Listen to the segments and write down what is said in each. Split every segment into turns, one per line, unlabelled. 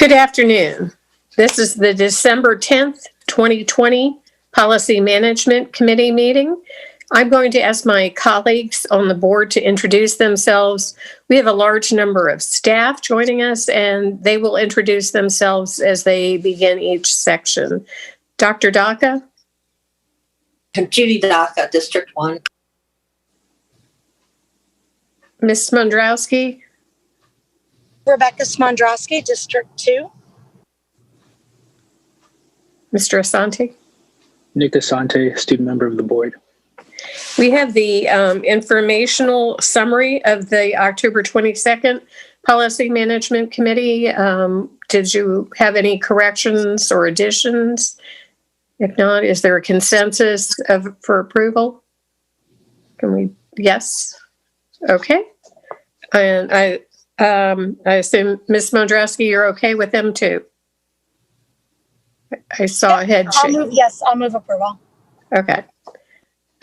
Good afternoon. This is the December 10th, 2020 Policy Management Committee meeting. I'm going to ask my colleagues on the board to introduce themselves. We have a large number of staff joining us, and they will introduce themselves as they begin each section. Dr. Daca?
Judy Daca, District 1.
Ms. Smondrowski?
Rebecca Smondrowski, District 2.
Mr. Asante?
Nick Asante, student member of the board.
We have the informational summary of the October 22nd Policy Management Committee. Did you have any corrections or additions? If not, is there a consensus for approval? Yes? Okay. And I assume, Ms. Mondrowski, you're okay with them too? I saw a head shake.
I'll move approval.
Okay.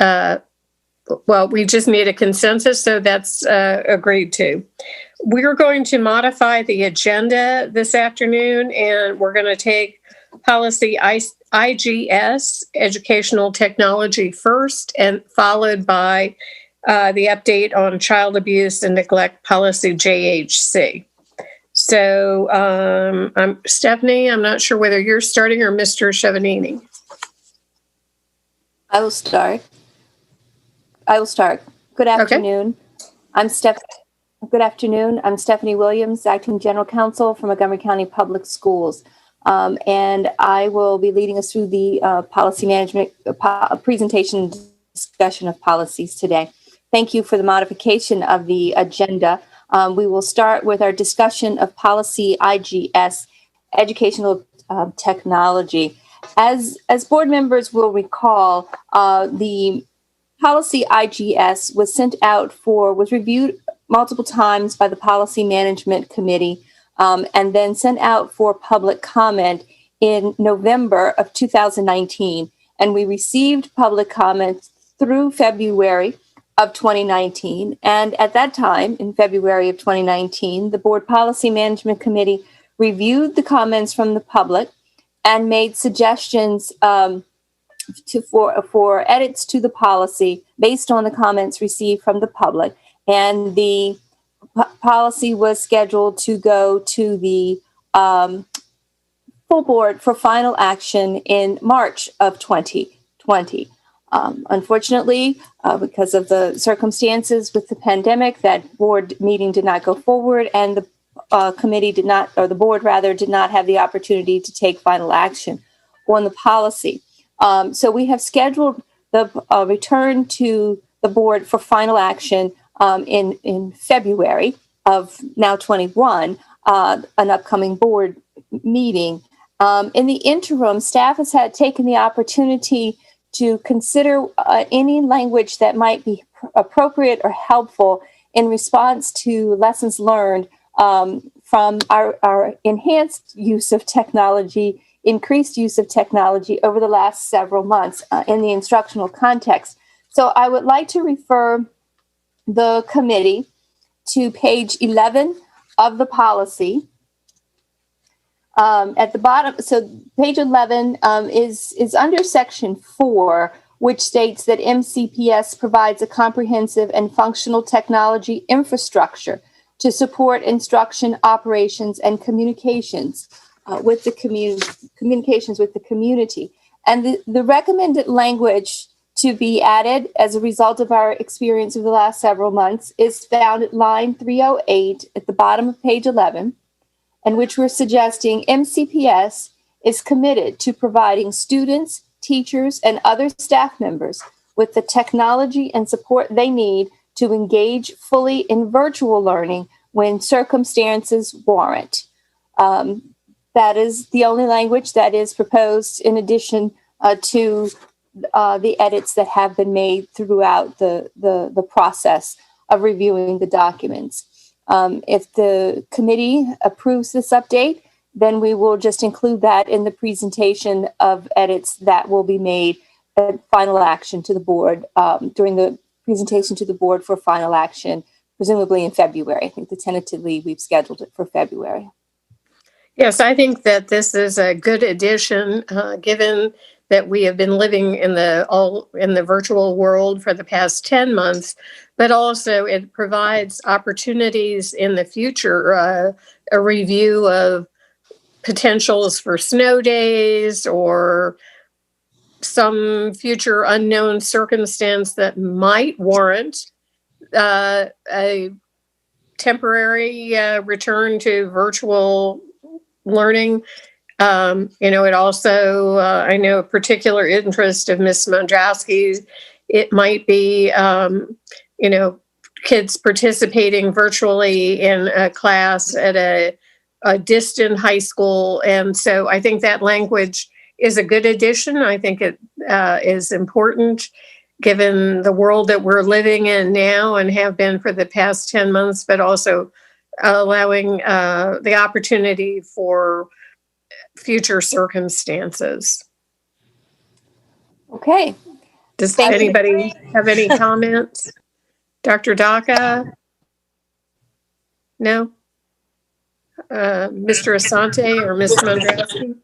Well, we just need a consensus, so that's agreed to. We're going to modify the agenda this afternoon, and we're going to take policy IGS, educational technology first, and followed by the update on child abuse and neglect policy JHC. So I'm Stephanie, I'm not sure whether you're starting or Mr. Schiavonini.
I will start. Good afternoon.
Okay.
Good afternoon. I'm Stephanie Williams, Acting General Counsel for Montgomery County Public Schools. And I will be leading us through the policy management presentation discussion of policies today. Thank you for the modification of the agenda. We will start with our discussion of policy IGS, educational technology. As board members will recall, the policy IGS was reviewed multiple times by the Policy Management Committee and then sent out for public comment in November of 2019. And we received public comments through February of 2019. And at that time, in February of 2019, the Board Policy Management Committee reviewed the comments from the public and made suggestions for edits to the policy based on the comments received from the public. And the policy was scheduled to go to the full board for final action in March of 2020. Unfortunately, because of the circumstances with the pandemic, that board meeting did not go forward, and the committee did not, or the board rather, did not have the opportunity to take final action on the policy. So we have scheduled the return to the board for final action in February of now 21, an upcoming board meeting. In the interim, staff has taken the opportunity to consider any language that might be appropriate or helpful in response to lessons learned from our enhanced use of technology, increased use of technology over the last several months in the instructional context. So I would like to refer the committee to page 11 of the policy. At the bottom, so page 11 is under section 4, which states that MCPS provides a comprehensive and functional technology infrastructure to support instruction, operations, and communications with the community. And the recommended language to be added as a result of our experience of the last several months is found at line 308 at the bottom of page 11. In which we're suggesting MCPS is committed to providing students, teachers, and other staff members with the technology and support they need to engage fully in virtual learning when circumstances warrant. That is the only language that is proposed in addition to the edits that have been made throughout the process of reviewing the documents. If the committee approves this update, then we will just include that in the presentation of edits that will be made at final action to the board during the presentation to the board for final action, presumably in February. I think tentatively we've scheduled it for February.
Yes, I think that this is a good addition, given that we have been living in the virtual world for the past 10 months, but also it provides opportunities in the future, a review of potentials for snow days or some future unknown circumstance that might warrant a temporary return to virtual learning. It also, I know a particular interest of Miss Mondrowski's. It might be, kids participating virtually in a class at a distant high school. And so I think that language is a good addition. I think it is important given the world that we're living in now and have been for the past 10 months, but also allowing the opportunity for future circumstances.
Okay.
Does
Thank you.
anybody have any comments? Dr. Daka? No? Mr. Asante or Ms. Mondrowski?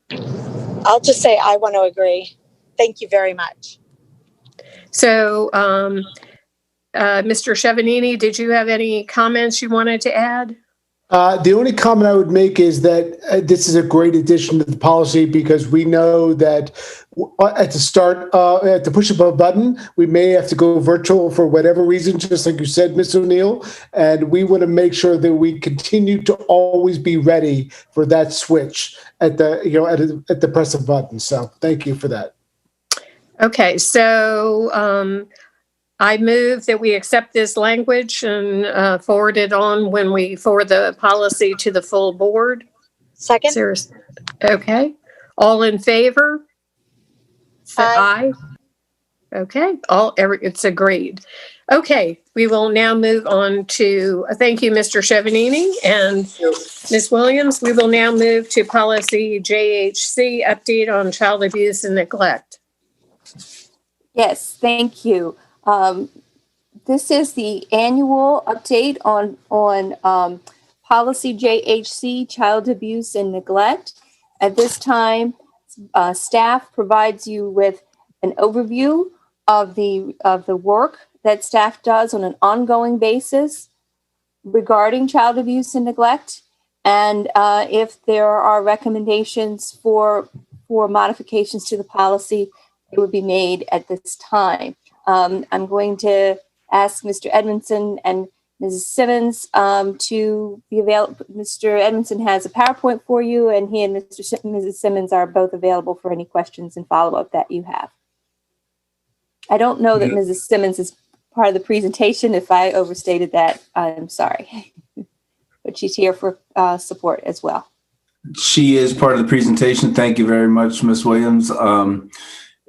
I'll just say I want to agree. Thank you very much.
So, Mr. Chevanini, did you have any comments you wanted to add?
The only comment I would make is that this is a great addition to the policy because we know that at the start, at the push of a button, we may have to go virtual for whatever reason, just like you said, Ms. O'Neill. And we want to make sure that we continue to always be ready for that switch at the press of button. So thank you for that.
Okay, so I move that we accept this language and forward it on when we forward the policy to the full board.
Second.
Seriously. Okay. All in favor? Say aye. Okay. It's agreed. Okay. We will now move on to, thank you, Mr. Chevanini and Ms. Williams. We will now move to policy JHC, update on child abuse and neglect.
Yes, thank you. This is the annual update on policy JHC, child abuse and neglect. At this time, staff provides you with an overview of the work that staff does on an ongoing basis regarding child abuse and neglect, and if there are recommendations for modifications to the policy, it would be made at this time. I'm going to ask Mr. Edmondson and Mrs. Simmons to be available. Mr. Edmondson has a PowerPoint for you, and he and Mrs. Simmons are both available for any questions and follow-up that you have. I don't know that Mrs. Simmons is part of the presentation. If I overstated that, I'm sorry. But she's here for support as well.
She is part of the presentation. Thank you very much, Ms. Williams.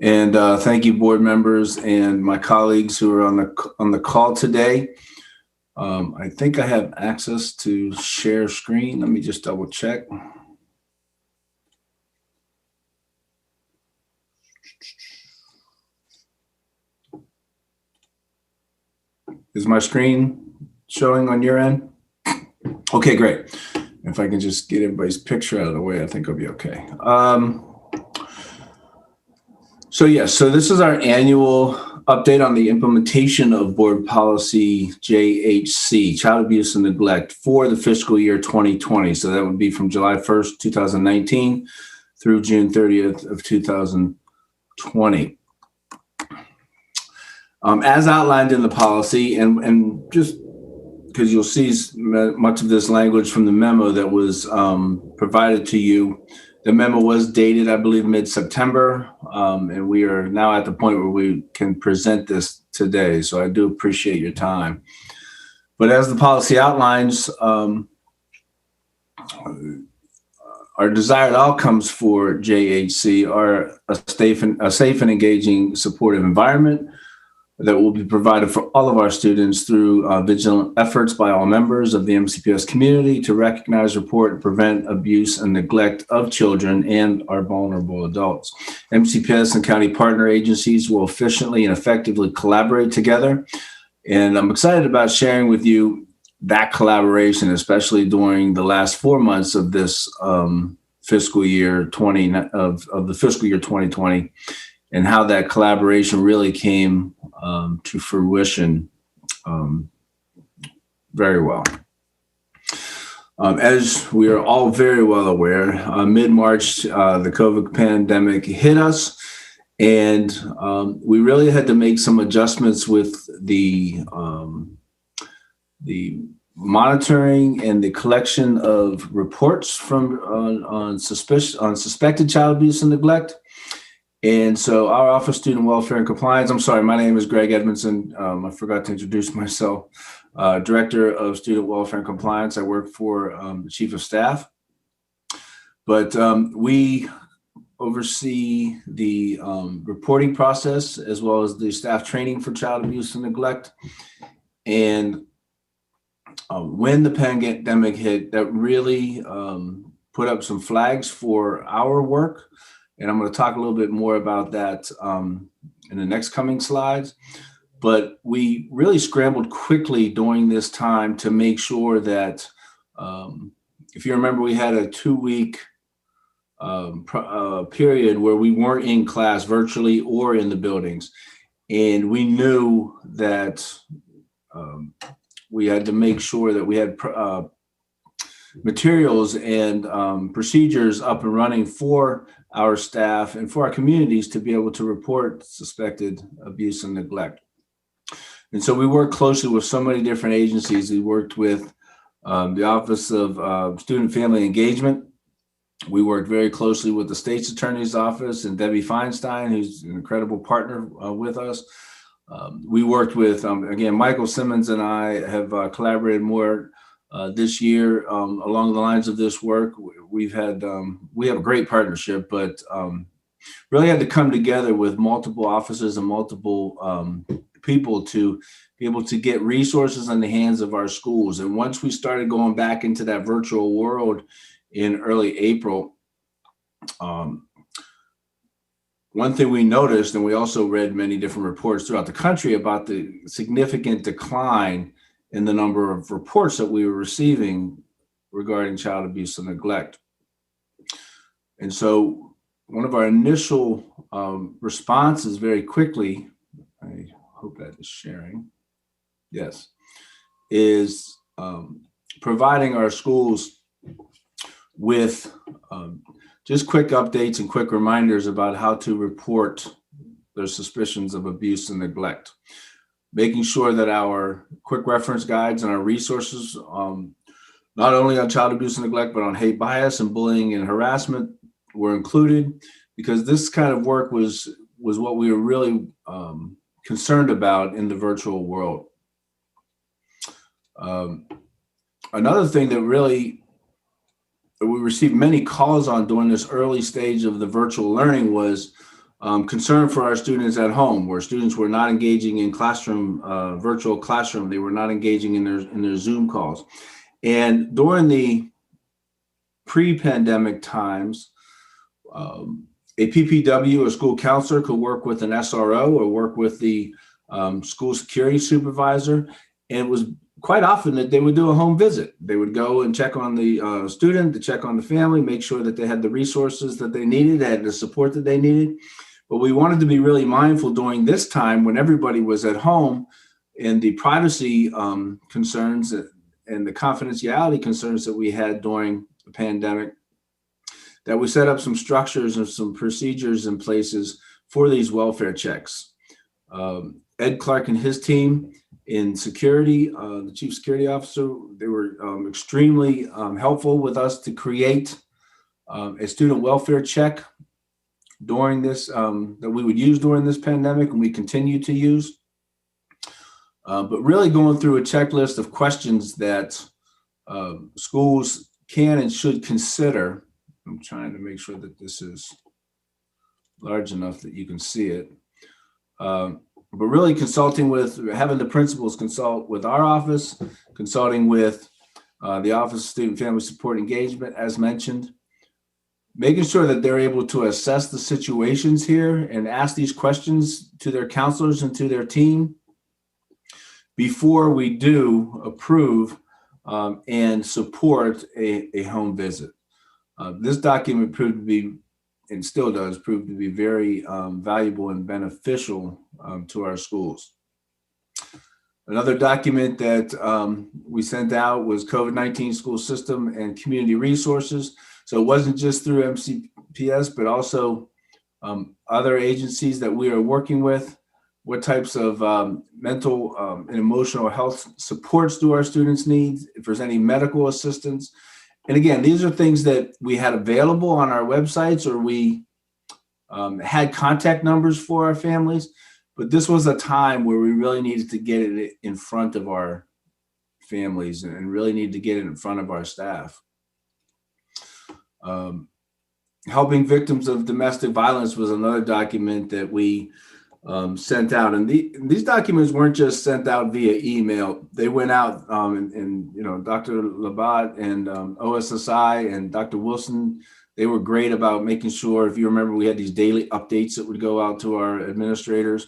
And thank you, board members and my colleagues who are on the call today. I think I have access to share screen. Let me just double check. Is my screen showing on your end? Okay, great. If I can just get everybody's picture out of the way, I think I'll be okay. So this is our annual update on the implementation of board policy JHC, child abuse and neglect, for the fiscal year 2020. So that would be from July 1st, 2019 through June 30th of 2020. As outlined in the policy, and just because you'll see much of this language from the memo that was provided to you. The memo was dated, I believe, mid-September, and we are now at the point where we can present this today. So I do appreciate your time. But as the policy outlines, our desired outcomes for JHC are a safe and engaging supportive environment that will be provided for all of our students through vigilant efforts by all members of the MCPS community to recognize, report, and prevent abuse and neglect of children and our vulnerable adults. MCPS and county partner agencies will efficiently and effectively collaborate together. And I'm excited about sharing with you that collaboration, especially during the last 4 months of this fiscal year 2020, and how that collaboration really came to fruition very well. As we are all very well aware, mid-March, the COVID pandemic hit us, and we really had to make some adjustments with the monitoring and the collection of reports from on suspected child abuse and neglect. And so our Office of Student Welfare and Compliance, I'm sorry, my name is Greg Edmondson. I forgot to introduce myself. Director of Student Welfare and Compliance. I work for the Chief of Staff. But we oversee the reporting process as well as the staff training for child abuse and neglect. And when the pandemic hit, that really put up some flags for our work. And I'm going to talk a little bit more about that in the next coming slides. But we really scrambled quickly during this time to make sure that, if you remember, we had a 2-week period where we weren't in class virtually or in the buildings. And we knew that we had to make sure that we had materials and procedures up and running for our staff and for our communities to be able to report suspected abuse and neglect. And so we worked closely with so many different agencies. We worked with the Office of Student Family Engagement. We worked very closely with the State's Attorney's Office and Debbie Feinstein, who's an incredible partner with us. We worked with, again, Michael Simmons and I have collaborated more this year along the lines of this work. We have a great partnership, but really had to come together with multiple offices and multiple people to be able to get resources in the hands of our schools. And once we started going back into that virtual world in early April, one thing we noticed, and we also read many different reports throughout the country about the significant decline in the number of reports that we were receiving regarding child abuse and neglect. And so one of our initial responses very quickly, I hope that is sharing, yes, is providing our schools with just quick updates and quick reminders about how to report their suspicions of abuse and neglect. Making sure that our quick reference guides and our resources, not only on child abuse and neglect, but on hate bias and bullying and harassment were included, because this kind of work was what we were really concerned about in the virtual world. Another thing that really we received many calls on during this early stage of the virtual learning was concern for our students at home, where students were not engaging in classroom, virtual classroom. They were not engaging in their Zoom calls. And during the pre-pandemic times, a PPW, a school counselor, could work with an SRO or work with the school security supervisor. And it was quite often that they would do a home visit. They would go and check on the student, to check on the family, make sure that they had the resources that they needed, had the support that they needed. But we wanted to be really mindful during this time when everybody was at home and the privacy concerns and the confidentiality concerns that we had during the pandemic, that we set up some structures and some procedures in places for these welfare checks. Ed Clark and his team in security, the chief security officer, they were extremely helpful with us to create a student welfare check during this, that we would use during this pandemic and we continue to use. But really going through a checklist of questions that schools can and should consider. I'm trying to make sure that this is large enough that you can see it. But really consulting with, having the principals consult with our office, consulting with the Office of Student Family Support Engagement, as mentioned, making sure that they're able to assess the situations here and ask these questions to their counselors and to their team before we do approve and support a home visit. This document proved to be, and still does, prove to be very valuable and beneficial to our schools. Another document that we sent out was COVID-19 school system and community resources. So it wasn't just through MCPS, but also other agencies that we are working with. What types of mental and emotional health supports do our students need? If there's any medical assistance. And again, these are things that we had available on our websites, or we had contact numbers for our families. But this was a time where we really needed to get it in front of our families and really needed to get it in front of our staff. Helping victims of domestic violence was another document that we sent out. And these documents weren't just sent out via email. They went out and you know, Dr. Labat and OSSI and Dr. Wilson, they were great about making sure, if you remember, we had these daily updates that would go out to our administrators.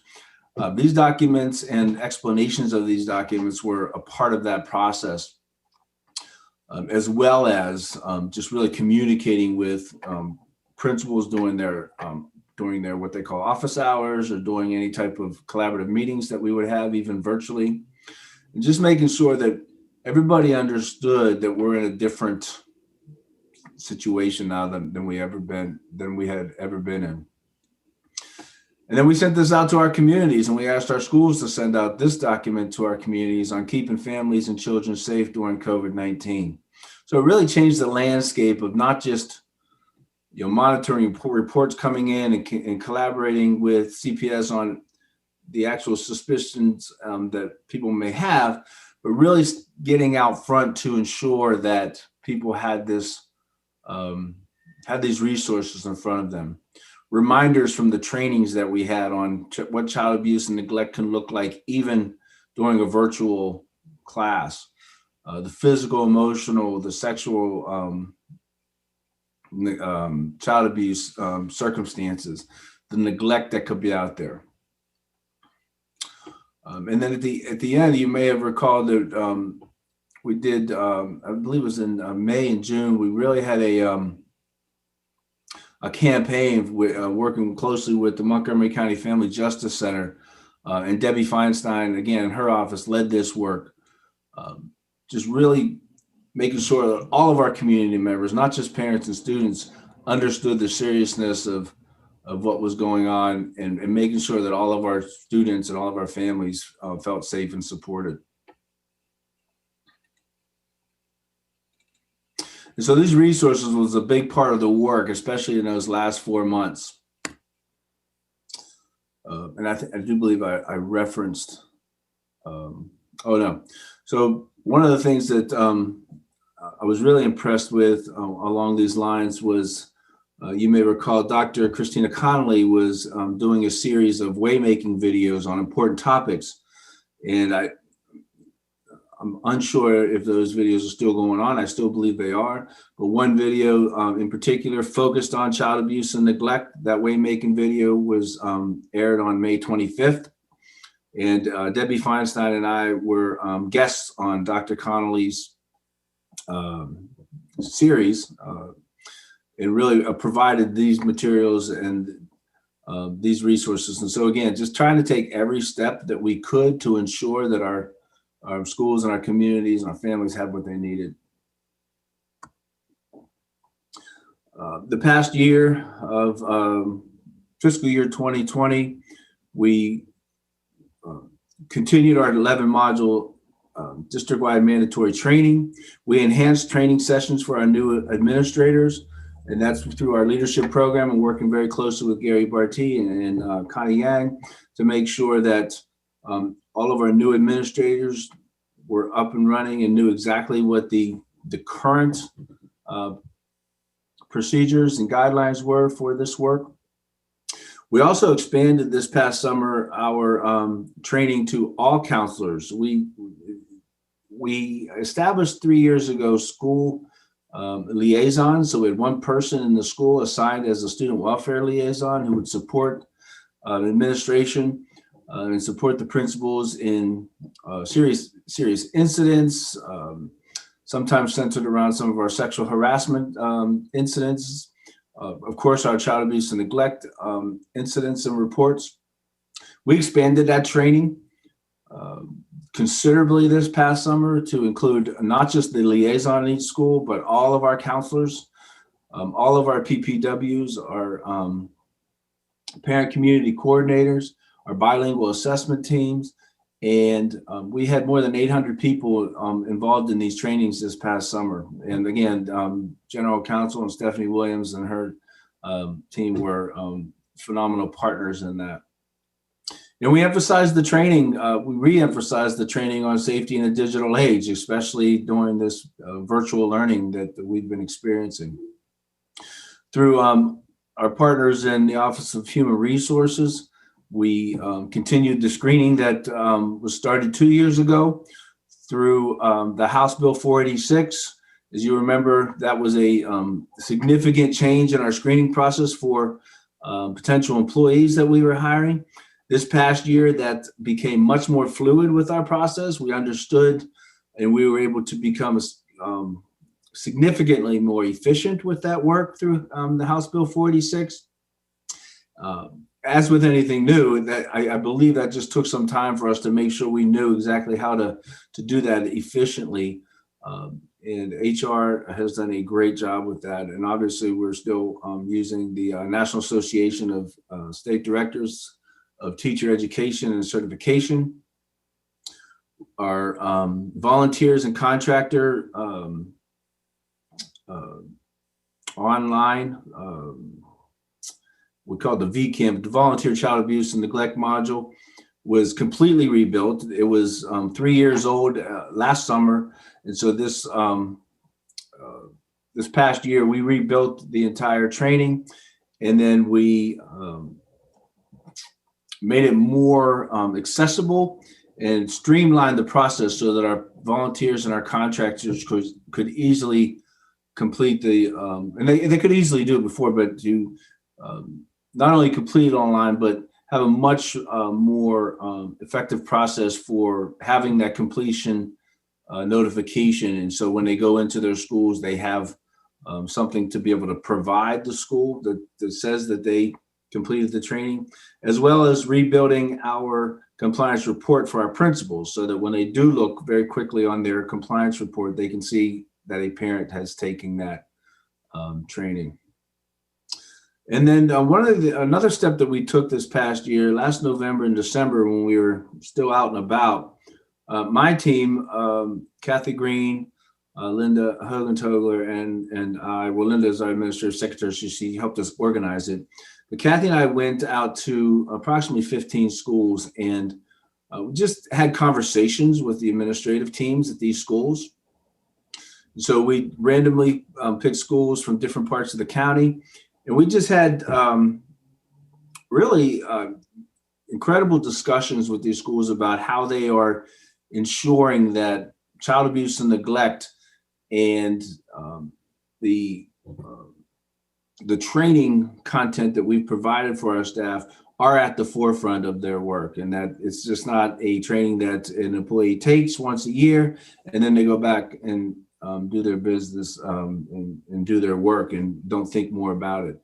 These documents and explanations of these documents were a part of that process, as well as just really communicating with principals during their what they call office hours, or doing any type of collaborative meetings that we would have, even virtually, and just making sure that everybody understood that we're in a different situation now than we had ever been in. And then we sent this out to our communities, and we asked our schools to send out this document to our communities on keeping families and children safe during COVID-19. So it really changed the landscape of not just, you know, monitoring reports coming in and collaborating with CPS on the actual suspicions that people may have, but really getting out front to ensure that people had this had these resources in front of them. Reminders from the trainings that we had on what child abuse and neglect can look like, even during a virtual class. The physical, emotional, the sexual child abuse circumstances, the neglect that could be out there. And then at the end, you may have recalled that we did, I believe it was in May and June, we really had a campaign working closely with the Montgomery County Family Justice Center, and Debbie Feinstein, again, in her office, led this work, just really making sure that all of our community members, not just parents and students, understood the seriousness of what was going on, and making sure that all of our students and all of our families felt safe and supported. And so these resources was a big part of the work, especially in those last 4 months. And I do believe I referenced, oh no. So one of the things that I was really impressed with along these lines was, you may recall Dr. Christina Connolly was doing a series of waymaking videos on important topics. And I'm unsure if those videos are still going on. I still believe they are. But one video in particular focused on child abuse and neglect. That waymaking video was aired on May 25th. And Debbie Feinstein and I were guests on Dr. Connolly's series, and really provided these materials and these resources. And so again, just trying to take every step that we could to ensure that our schools and our communities and our families have what they needed. The past year of fiscal year 2020, we continued our 11 module district-wide mandatory training. We enhanced training sessions for our new administrators, and that's through our leadership program, and working very closely with Gary Barty and Connie Yang to make sure that all of our new administrators were up and running and knew exactly what the current procedures and guidelines were for this work. We also expanded this past summer our training to all counselors. We established 3 years ago school liaisons. So we had one person in the school assigned as a student welfare liaison who would support administration and support the principals in serious incidents, sometimes centered around some of our sexual harassment incidents. Of course, our child abuse and neglect incidents and reports. We expanded that training considerably this past summer to include not just the liaison in each school, but all of our counselors, all of our PPWs, our parent community coordinators, our bilingual assessment teams. And we had more than 800 people involved in these trainings this past summer. And again, General Counsel and Stephanie Williams and her team were phenomenal partners in that. And we emphasized the training, we re-emphasized the training on safety in the digital age, especially during this virtual learning that we've been experiencing. Through our partners in the Office of Human Resources, we continued the screening that was started 2 years ago through the House Bill 486. As you remember, that was a significant change in our screening process for potential employees that we were hiring. This past year, that became much more fluid with our process. We understood and we were able to become significantly more efficient with that work through the House Bill 486. As with anything new, that I believe that just took some time for us to make sure we knew exactly how to do that efficiently. And HR has done a great job with that. And obviously, we're still using the National Association of State Directors of Teacher Education and Certification. Our volunteers and contractor online, we call it the VCAMP, the Volunteer Child Abuse and Neglect module, was completely rebuilt. It was 3 years old last summer. And so this past year, we rebuilt the entire training, and then we made it more accessible and streamlined the process so that our volunteers and our contractors could easily complete the, and they could easily do it before, but to not only complete it online, but have a much more effective process for having that completion notification. And so when they go into their schools, they have something to be able to provide the school that says that they completed the training, as well as rebuilding our compliance report for our principals so that when they do look very quickly on their compliance report, they can see that a parent has taken that training. And then another step that we took this past year, last November and December, when we were still out and about, my team, Kathy Green, Linda Hogentogler, and I, well, Linda is our administrative secretary, so she helped us organize it. But Kathy and I went out to approximately 15 schools and we just had conversations with the administrative teams at these schools. So we randomly picked schools from different parts of the county. And we just had really incredible discussions with these schools about how they are ensuring that child abuse and neglect and the training content that we've provided for our staff are at the forefront of their work, and that it's just not a training that an employee takes once a year and then they go back and do their business and do their work and don't think more about it.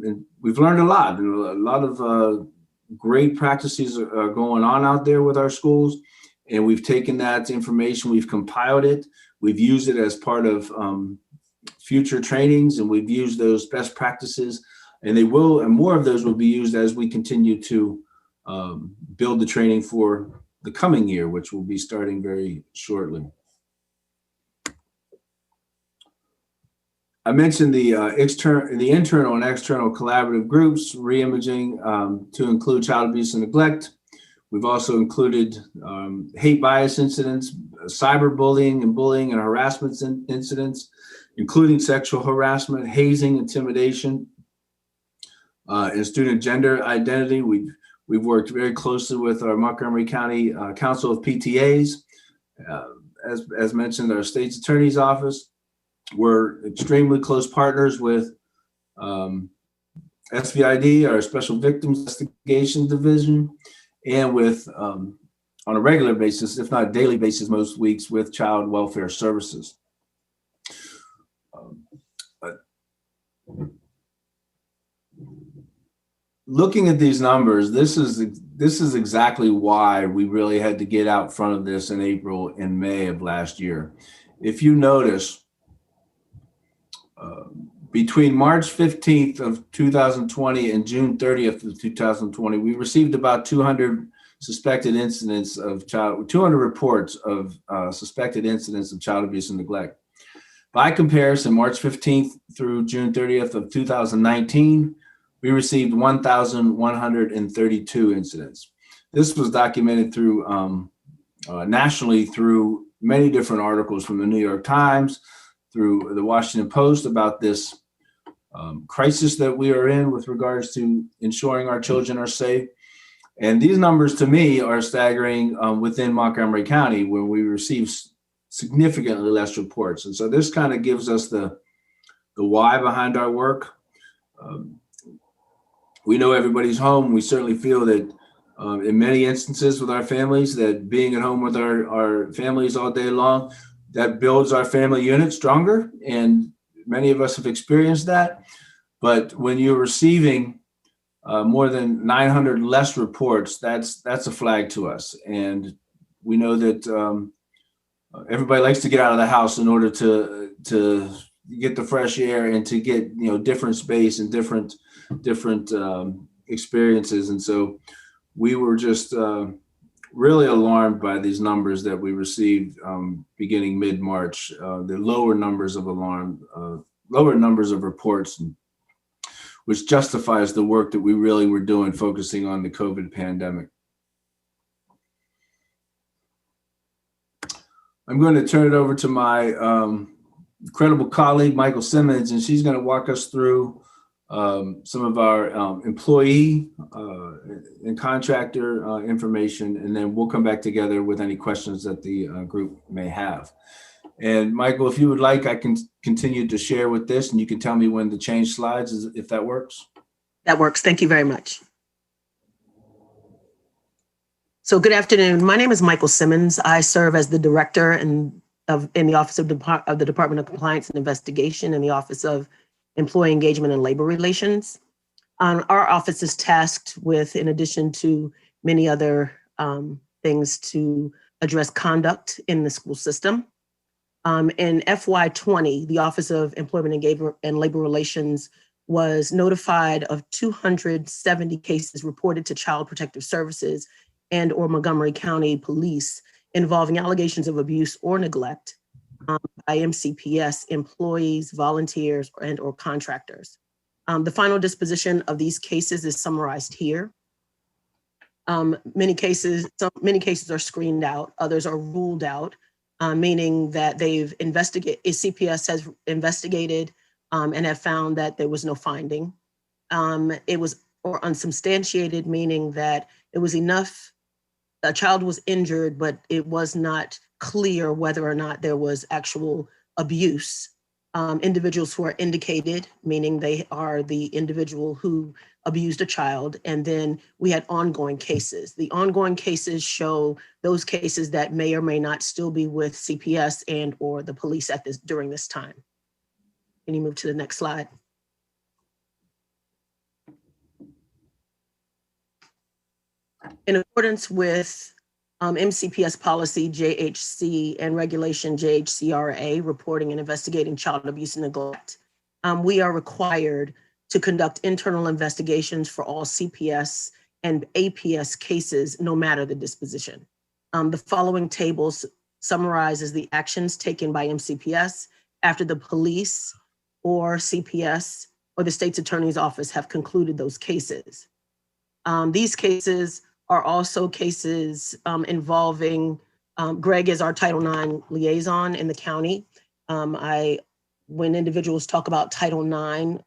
And we've learned a lot. And a lot of great practices are going on out there with our schools. And we've taken that information, we've compiled it, we've used it as part of future trainings, and we've used those best practices. And more of those will be used as we continue to build the training for the coming year, which will be starting very shortly. I mentioned the internal and external collaborative groups, reimaging to include child abuse and neglect. We've also included hate bias incidents, cyberbullying and bullying and harassment incidents, including sexual harassment, hazing, intimidation, and student gender identity. We've worked very closely with our Montgomery County Council of PTAs. As mentioned, our state's attorney's office. We're extremely close partners with SVID, our Special Victims Investigation Division, and with, on a regular basis, if not daily basis, most weeks, with Child Welfare Services. Looking at these numbers, this is exactly why we really had to get out front of this in April and May of last year. If you notice, between March 15th of 2020 and June 30th of 2020, we received about 200 suspected incidents of 200 reports of suspected incidents of child abuse and neglect. By comparison, March 15th through June 30th of 2019, we received 1,132 incidents. This was documented through nationally through many different articles from the New York Times, through the Washington Post about this crisis that we are in with regards to ensuring our children are safe. And these numbers to me are staggering within Montgomery County, where we receive significantly less reports. And so this kind of gives us the why behind our work. We know everybody's home. We certainly feel that in many instances with our families, that being at home with our families all day long, that builds our family unit stronger. And many of us have experienced that. But when you're receiving more than 900 less reports, that's a flag to us. And we know that everybody likes to get out of the house in order to get the fresh air and to get different space and different experiences. And so we were just really alarmed by these numbers that we received beginning mid-March. The lower numbers of reports, which justifies the work that we really were doing, focusing on the COVID pandemic. I'm going to turn it over to my incredible colleague, Michael Simmons, and she's going to walk us through some of our employee and contractor information, and then we'll come back together with any questions that the group may have. And Michael, if you would like, I can continue to share with this, and you can tell me when to change slides, if that works.
That works. Thank you very much. So good afternoon. My name is Michael Simmons. I serve as the director in the Office of the Department of Compliance and Investigation in the Office of Employee Engagement and Labor Relations. Our office is tasked with, in addition to many other things, to address conduct in the school system. In FY20, the Office of Employment Engagement and Labor Relations was notified of 270 cases reported to Child Protective Services and or Montgomery County Police involving allegations of abuse or neglect by MCPS employees, volunteers, and or contractors. The final disposition of these cases is summarized here. Many cases are screened out, others are ruled out, meaning that CPS has investigated and have found that there was no finding. It was or unsubstantiated, meaning that it was enough, a child was injured, but it was not clear whether or not there was actual abuse. Individuals who are indicated, meaning they are the individual who abused a child, and then we had ongoing cases. The ongoing cases show those cases that may or may not still be with CPS and or the police during this time. Can you move to the next slide? In accordance with MCPS policy JHC and regulation JHCRA, reporting and investigating child abuse and neglect, we are required to conduct internal investigations for all CPS and APS cases, no matter the disposition. The following tables summarizes the actions taken by MCPS after the police or CPS or the state's attorney's office have concluded those cases. These cases are also cases involving, Greg is our Title IX liaison in the county. When individuals talk about Title IX,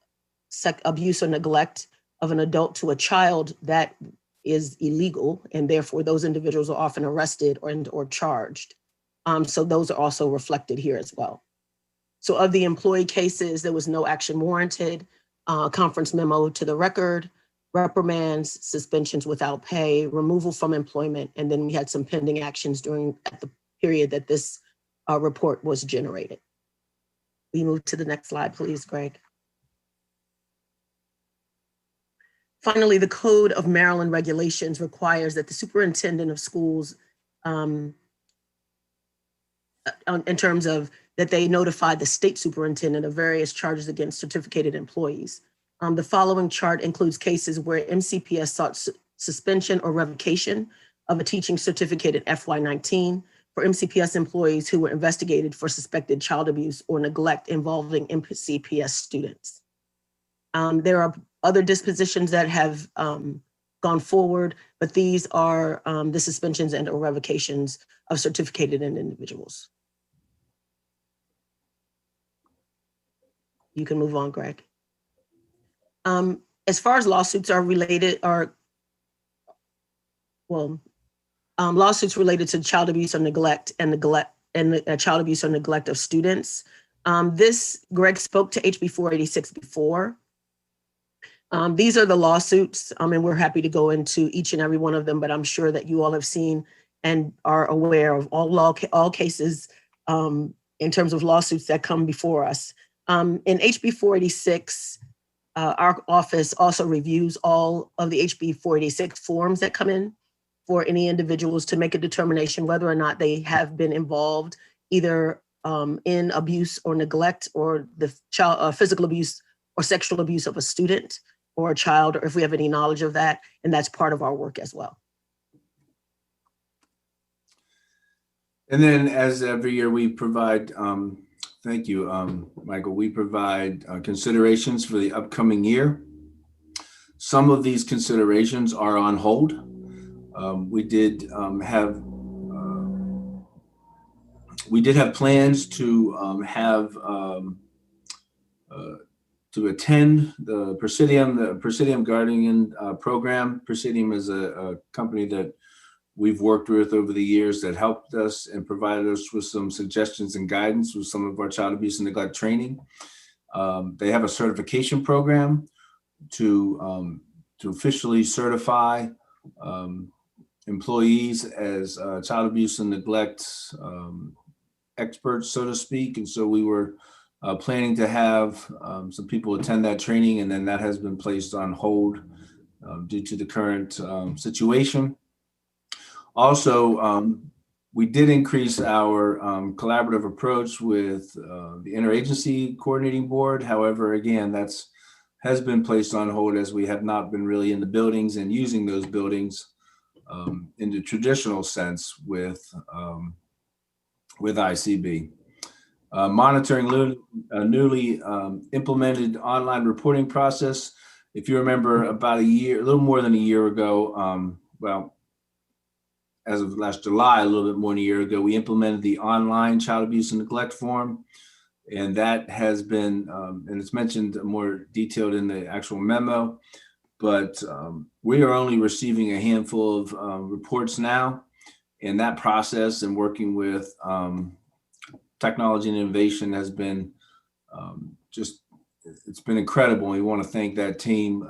abuse or neglect of an adult to a child, that is illegal, and therefore those individuals are often arrested or charged. So those are also reflected here as well. So of the employee cases, there was no action warranted, conference memo to the record, reprimands, suspensions without pay, removal from employment, and then we had some pending actions at the period that this report was generated. We move to the next slide, please, Greg. Finally, the Code of Maryland Regulations requires that the superintendent of schools, in terms of that they notify the state superintendent of various charges against certificated employees. The following chart includes cases where MCPS sought suspension or revocation of a teaching certificate in FY19 for MCPS employees who were investigated for suspected child abuse or neglect involving MCPS students. There are other dispositions that have gone forward, but these are the suspensions and or revocations of certificated individuals. You can move on, Greg. As far as lawsuits are related, lawsuits related to child abuse or neglect and child abuse or neglect of students. Greg spoke to HB 486 before. These are the lawsuits, and we're happy to go into each and every one of them, but I'm sure that you all have seen and are aware of all cases in terms of lawsuits that come before us. In HB 486, our office also reviews all of the HB 486 forms that come in for any individuals to make a determination whether or not they have been involved either in abuse or neglect or the child physical abuse or sexual abuse of a student or a child, or if we have any knowledge of that, and that's part of our work as well.
And then as every year we provide, thank you, Michael, we provide considerations for the upcoming year. Some of these considerations are on hold. We did have plans to attend the Presidium Guardian program. Presidium is a company that we've worked with over the years that helped us and provided us with some suggestions and guidance with some of our child abuse and neglect training. They have a certification program to officially certify employees as child abuse and neglect experts, so to speak. And so we were planning to have some people attend that training, and then that has been placed on hold due to the current situation. Also, we did increase our collaborative approach with the Interagency Coordinating Board. However, again, has been placed on hold as we have not been really in the buildings and using those buildings in the traditional sense with ICB. Monitoring a newly implemented online reporting process. If you remember, about a little more than a year ago, as of last July, a little bit more than a year ago, we implemented the online child abuse and neglect form. And that has been, and it's mentioned more detailed in the actual memo, but we are only receiving a handful of reports now. And that process and working with technology and innovation has been it's been incredible. We want to thank that team,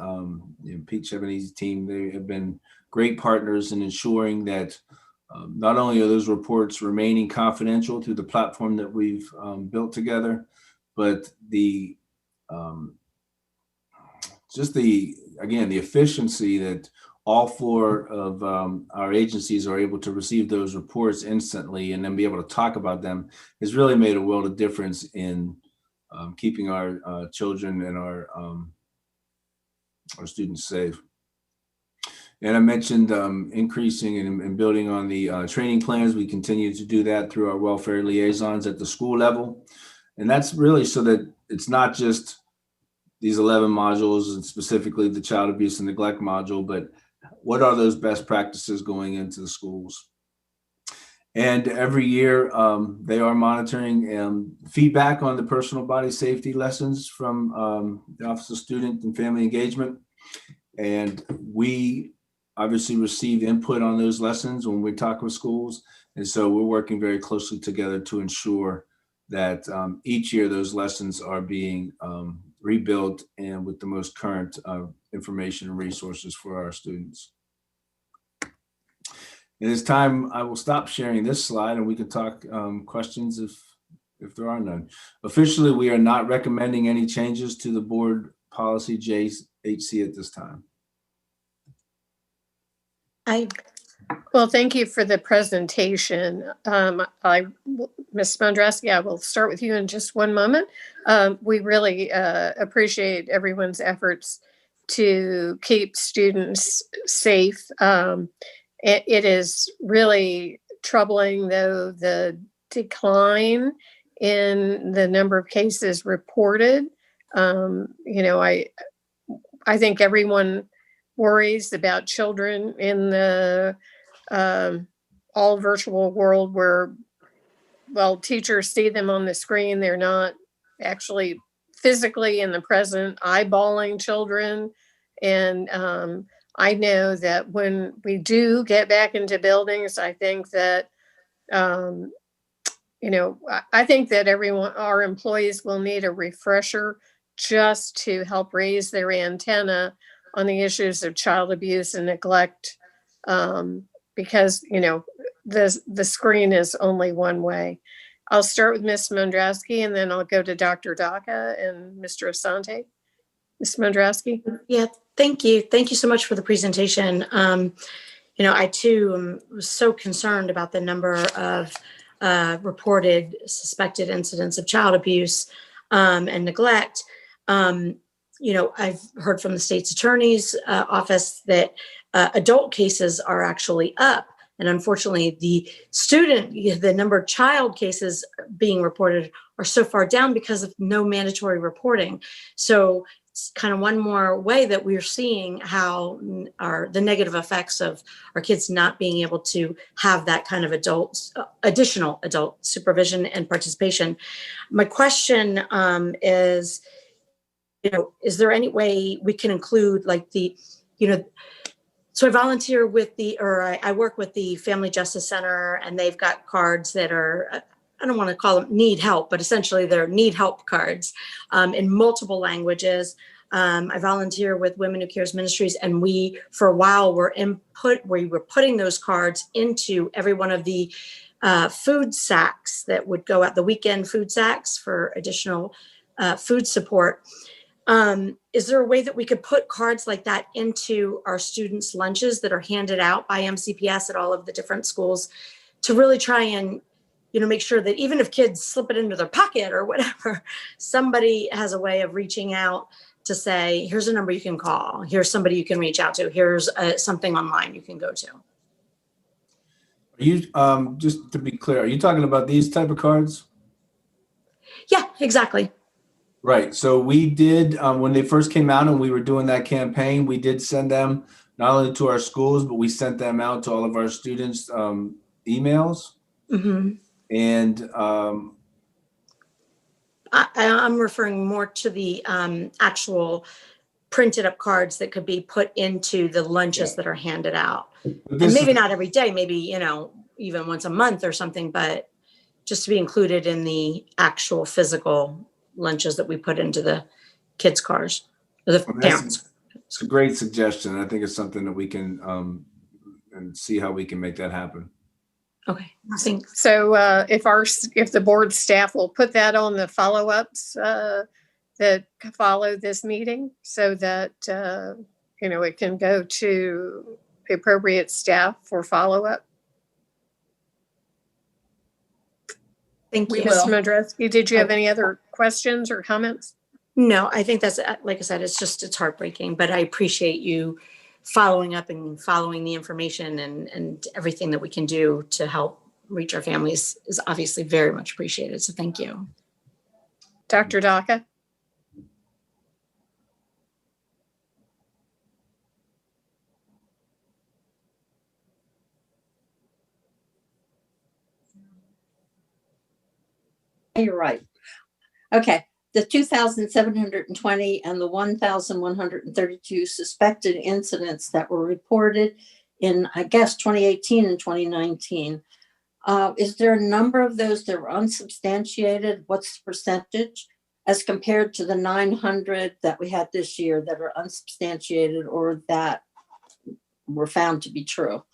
Pete Chevany's team. They have been great partners in ensuring that not only are those reports remaining confidential through the platform that we've built together, but the efficiency that all four of our agencies are able to receive those reports instantly and then be able to talk about them has really made a world of difference in keeping our children and our students safe. And I mentioned increasing and building on the training plans. We continue to do that through our welfare liaisons at the school level. And that's really so that it's not just these 11 modules and specifically the child abuse and neglect module, but what are those best practices going into the schools? And every year they are monitoring feedback on the personal body safety lessons from the Office of Student and Family Engagement. And we obviously receive input on those lessons when we talk with schools. And so we're working very closely together to ensure that each year those lessons are being rebuilt and with the most current information and resources for our students. And it's time I will stop sharing this slide and we can talk questions if there are none. Officially, we are not recommending any changes to the board policy JHC at this time.
Aye.
Well, thank you for the presentation. Ms. Mondreski, I will start with you in just one moment. We really appreciate everyone's efforts to keep students safe. It is really troubling, though, the decline in the number of cases reported. I think everyone worries about children in the all virtual world where, well, teachers see them on the screen. They're not actually physically in the present, eyeballing children. And I know that when we do get back into buildings, I think that, I think that our employees will need a refresher just to help raise their antenna on the issues of child abuse and neglect, because the screen is only one way. I'll start with Ms. Mondreski, and then I'll go to Dr. Daca and Mr. Asante. Ms. Mondreski.
Yeah, thank you. Thank you so much for the presentation. I too was so concerned about the number of reported suspected incidents of child abuse and neglect. I've heard from the state's attorney's office that adult cases are actually up. And unfortunately, the number of child cases being reported are so far down because of no mandatory reporting. So it's kind of one more way that we're seeing how the negative effects of our kids not being able to have that kind of additional adult supervision and participation. My question is there any way we can include so I volunteer I work with the Family Justice Center, and they've got cards that are, I don't want to call them need help, but essentially they're need help cards in multiple languages. I volunteer with Women Who Cares Ministries, and we, for a while, we were putting those cards into every one of the food sacks that would go out, the weekend food sacks for additional food support. Is there a way that we could put cards like that into our students' lunches that are handed out by MCPS at all of the different schools to really try and, make sure that even if kids slip it into their pocket or whatever, somebody has a way of reaching out to say, here's a number you can call. Here's somebody you can reach out to. Here's something online you can go to.
Are you, just to be clear, are you talking about these type of cards?
Yeah, exactly.
Right. So we did, when they first came out and we were doing that campaign, we did send them not only to our schools, but we sent them out to all of our students' emails.
Mm-hmm.
And
I'm referring more to the actual printed up cards that could be put into the lunches that are handed out. And maybe not every day, maybe, even once a month or something, but just to be included in the actual physical lunches that we put into the kids' cars, the parents.
It's a great suggestion. I think it's something that we can and see how we can make that happen.
Okay, thanks.
So if the board staff will put that on the follow-ups that follow this meeting, so that it can go to the appropriate staff for follow-up.
Thank you.
Ms. Mondreski, did you have any other questions or comments?
No, I think that's, like I said, it's heartbreaking, but I appreciate you following up and following the information, and everything that we can do to help reach our families is obviously very much appreciated. So thank you.
Dr. Daca?
You're right. Okay. The 2,720 and the 1,132 suspected incidents that were reported in, I guess, 2018 and 2019. Is there a number of those that were unsubstantiated? What's the percentage as compared to the 900 that we had this year that are unsubstantiated or that were found to be true?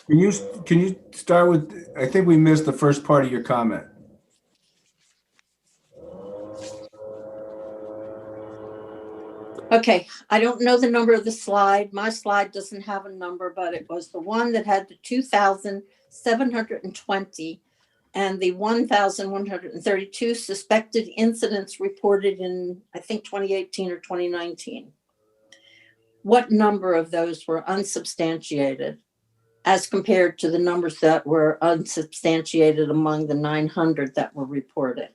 Can you start with, I think we missed the first part of your comment.
Okay, I don't know the number of the slide. My slide doesn't have a number, but it was the one that had the 2,720 and the 1,132 suspected incidents reported in, I think, 2018 or 2019. What number of those were unsubstantiated as compared to the numbers that were unsubstantiated among the 900 that were reported?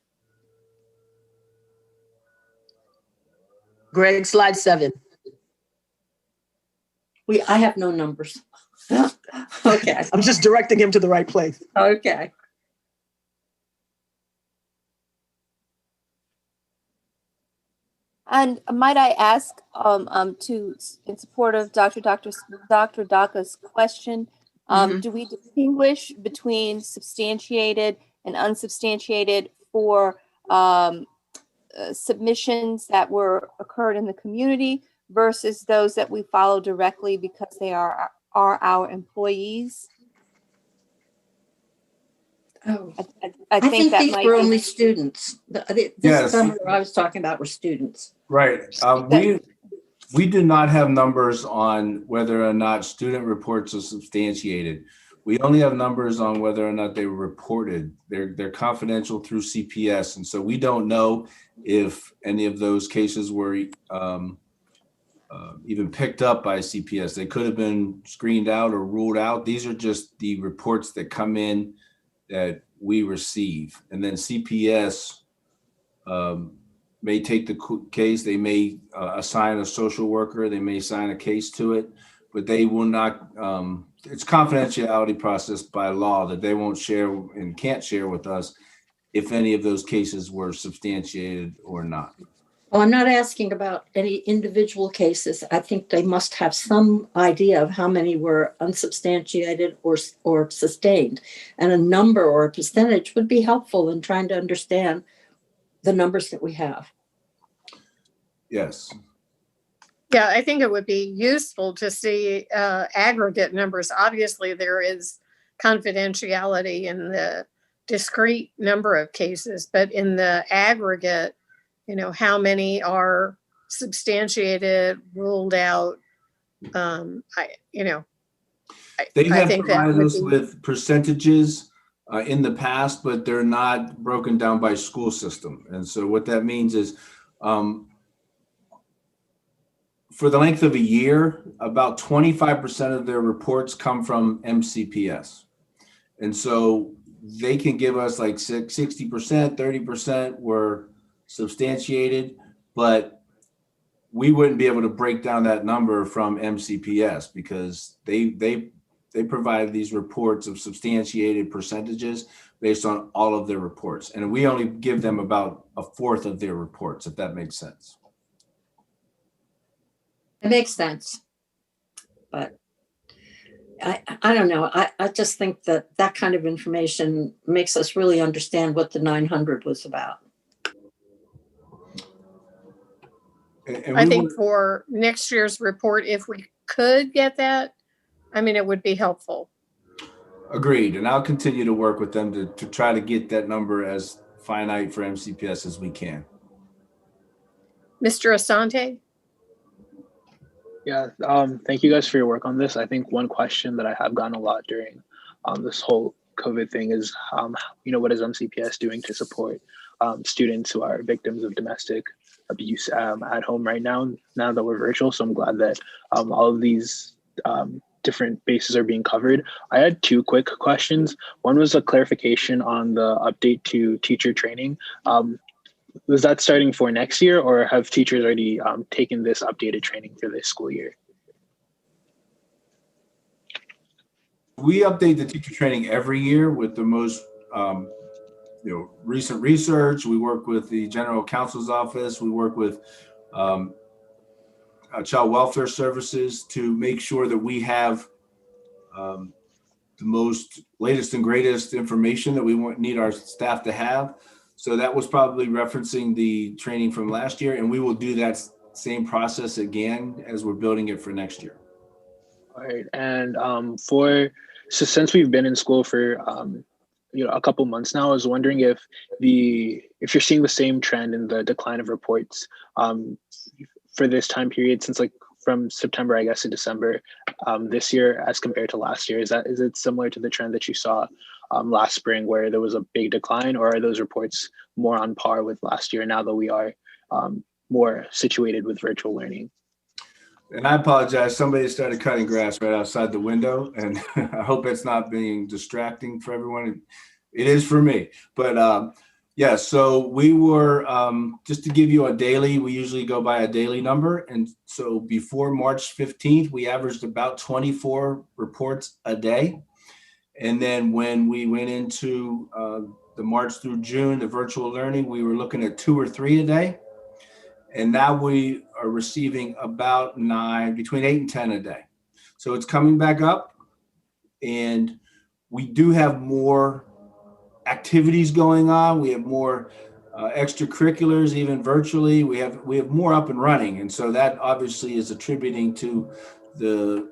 Greg, slide 7.
I have no numbers. Okay,
I'm just directing him to the right place.
okay.
And might I ask, in support of Dr. Daka's question, do we distinguish between substantiated and unsubstantiated for submissions that occurred in the community versus those that we follow directly because they are our employees?
Oh,
I think that
these
might
were
be
only students. This
Yes.
number I was talking about were students.
Right. We do not have numbers on whether or not student reports are substantiated. We only have numbers on whether or not they were reported. They're confidential through CPS, and so we don't know if any of those cases were even picked up by CPS. They could have been screened out or ruled out. These are just the reports that come in that we receive, and then CPS may take the case. They may assign a social worker. They may assign a case to it, but they will not. It's confidentiality process by law that they won't share and can't share with us if any of those cases were substantiated or not.
Well, I'm not asking about any individual cases. I think they must have some idea of how many were unsubstantiated or sustained, and a number or a percentage would be helpful in trying to understand the numbers that we have.
Yes.
Yeah, I think it would be useful to see aggregate numbers. Obviously, there is confidentiality in the discrete number of cases, but in the aggregate, how many are substantiated, ruled out?
They
I
have
think that
provided
would
us
be-
with percentages in the past, but they're not broken down by school system. And so what that means is for the length of a year, about 25% of their reports come from MCPS. And so they can give us like 60%, 30% were substantiated, but we wouldn't be able to break down that number from MCPS because they provide these reports of substantiated percentages based on all of their reports. And we only give them about a fourth of their reports, if that makes sense.
It makes sense. But I don't know. I just think that kind of information makes us really understand what the 900 was about.
And
I think for next year's report, if we could get that, it would be helpful.
Agreed. And I'll continue to work with them to try to get that number as finite for MCPS as we can.
Mr. Asante?
Yeah, thank you guys for your work on this. I think one question that I have gotten a lot during this whole COVID thing is, what is MCPS doing to support students who are victims of domestic abuse at home right now that we're virtual? So I'm glad that all of these different bases are being covered. I had two quick questions. One was a clarification on the update to teacher training. Was that starting for next year, or have teachers already taken this updated training for this school year?
We update the teacher training every year with the most recent research. We work with the general counsel's office. We work with child welfare services to make sure that we have the most latest and greatest information that we need our staff to have. So that was probably referencing the training from last year, and we will do that same process again as we're building it for next year.
All right, and so since we've been in school for a couple months now, I was wondering if you're seeing the same trend in the decline of reports for this time period, since like from September, I guess, to December this year as compared to last year? Is it similar to the trend that you saw last spring where there was a big decline, or are those reports more on par with last year now that we are more situated with virtual learning?
And I apologize. Somebody started cutting grass right outside the window, and I hope it's not being distracting for everyone. It is for me. But yeah, so we were, just to give you a daily, we usually go by a daily number. And so before March 15th, we averaged about 24 reports a day. And then when we went into the March through June, the virtual learning, we were looking at 2 or 3 a day. And now we are receiving about between 8 and 10 a day. So it's coming back up, and we do have more activities going on. We have more extracurriculars, even virtually. We have more up and running. And so that obviously is attributing to the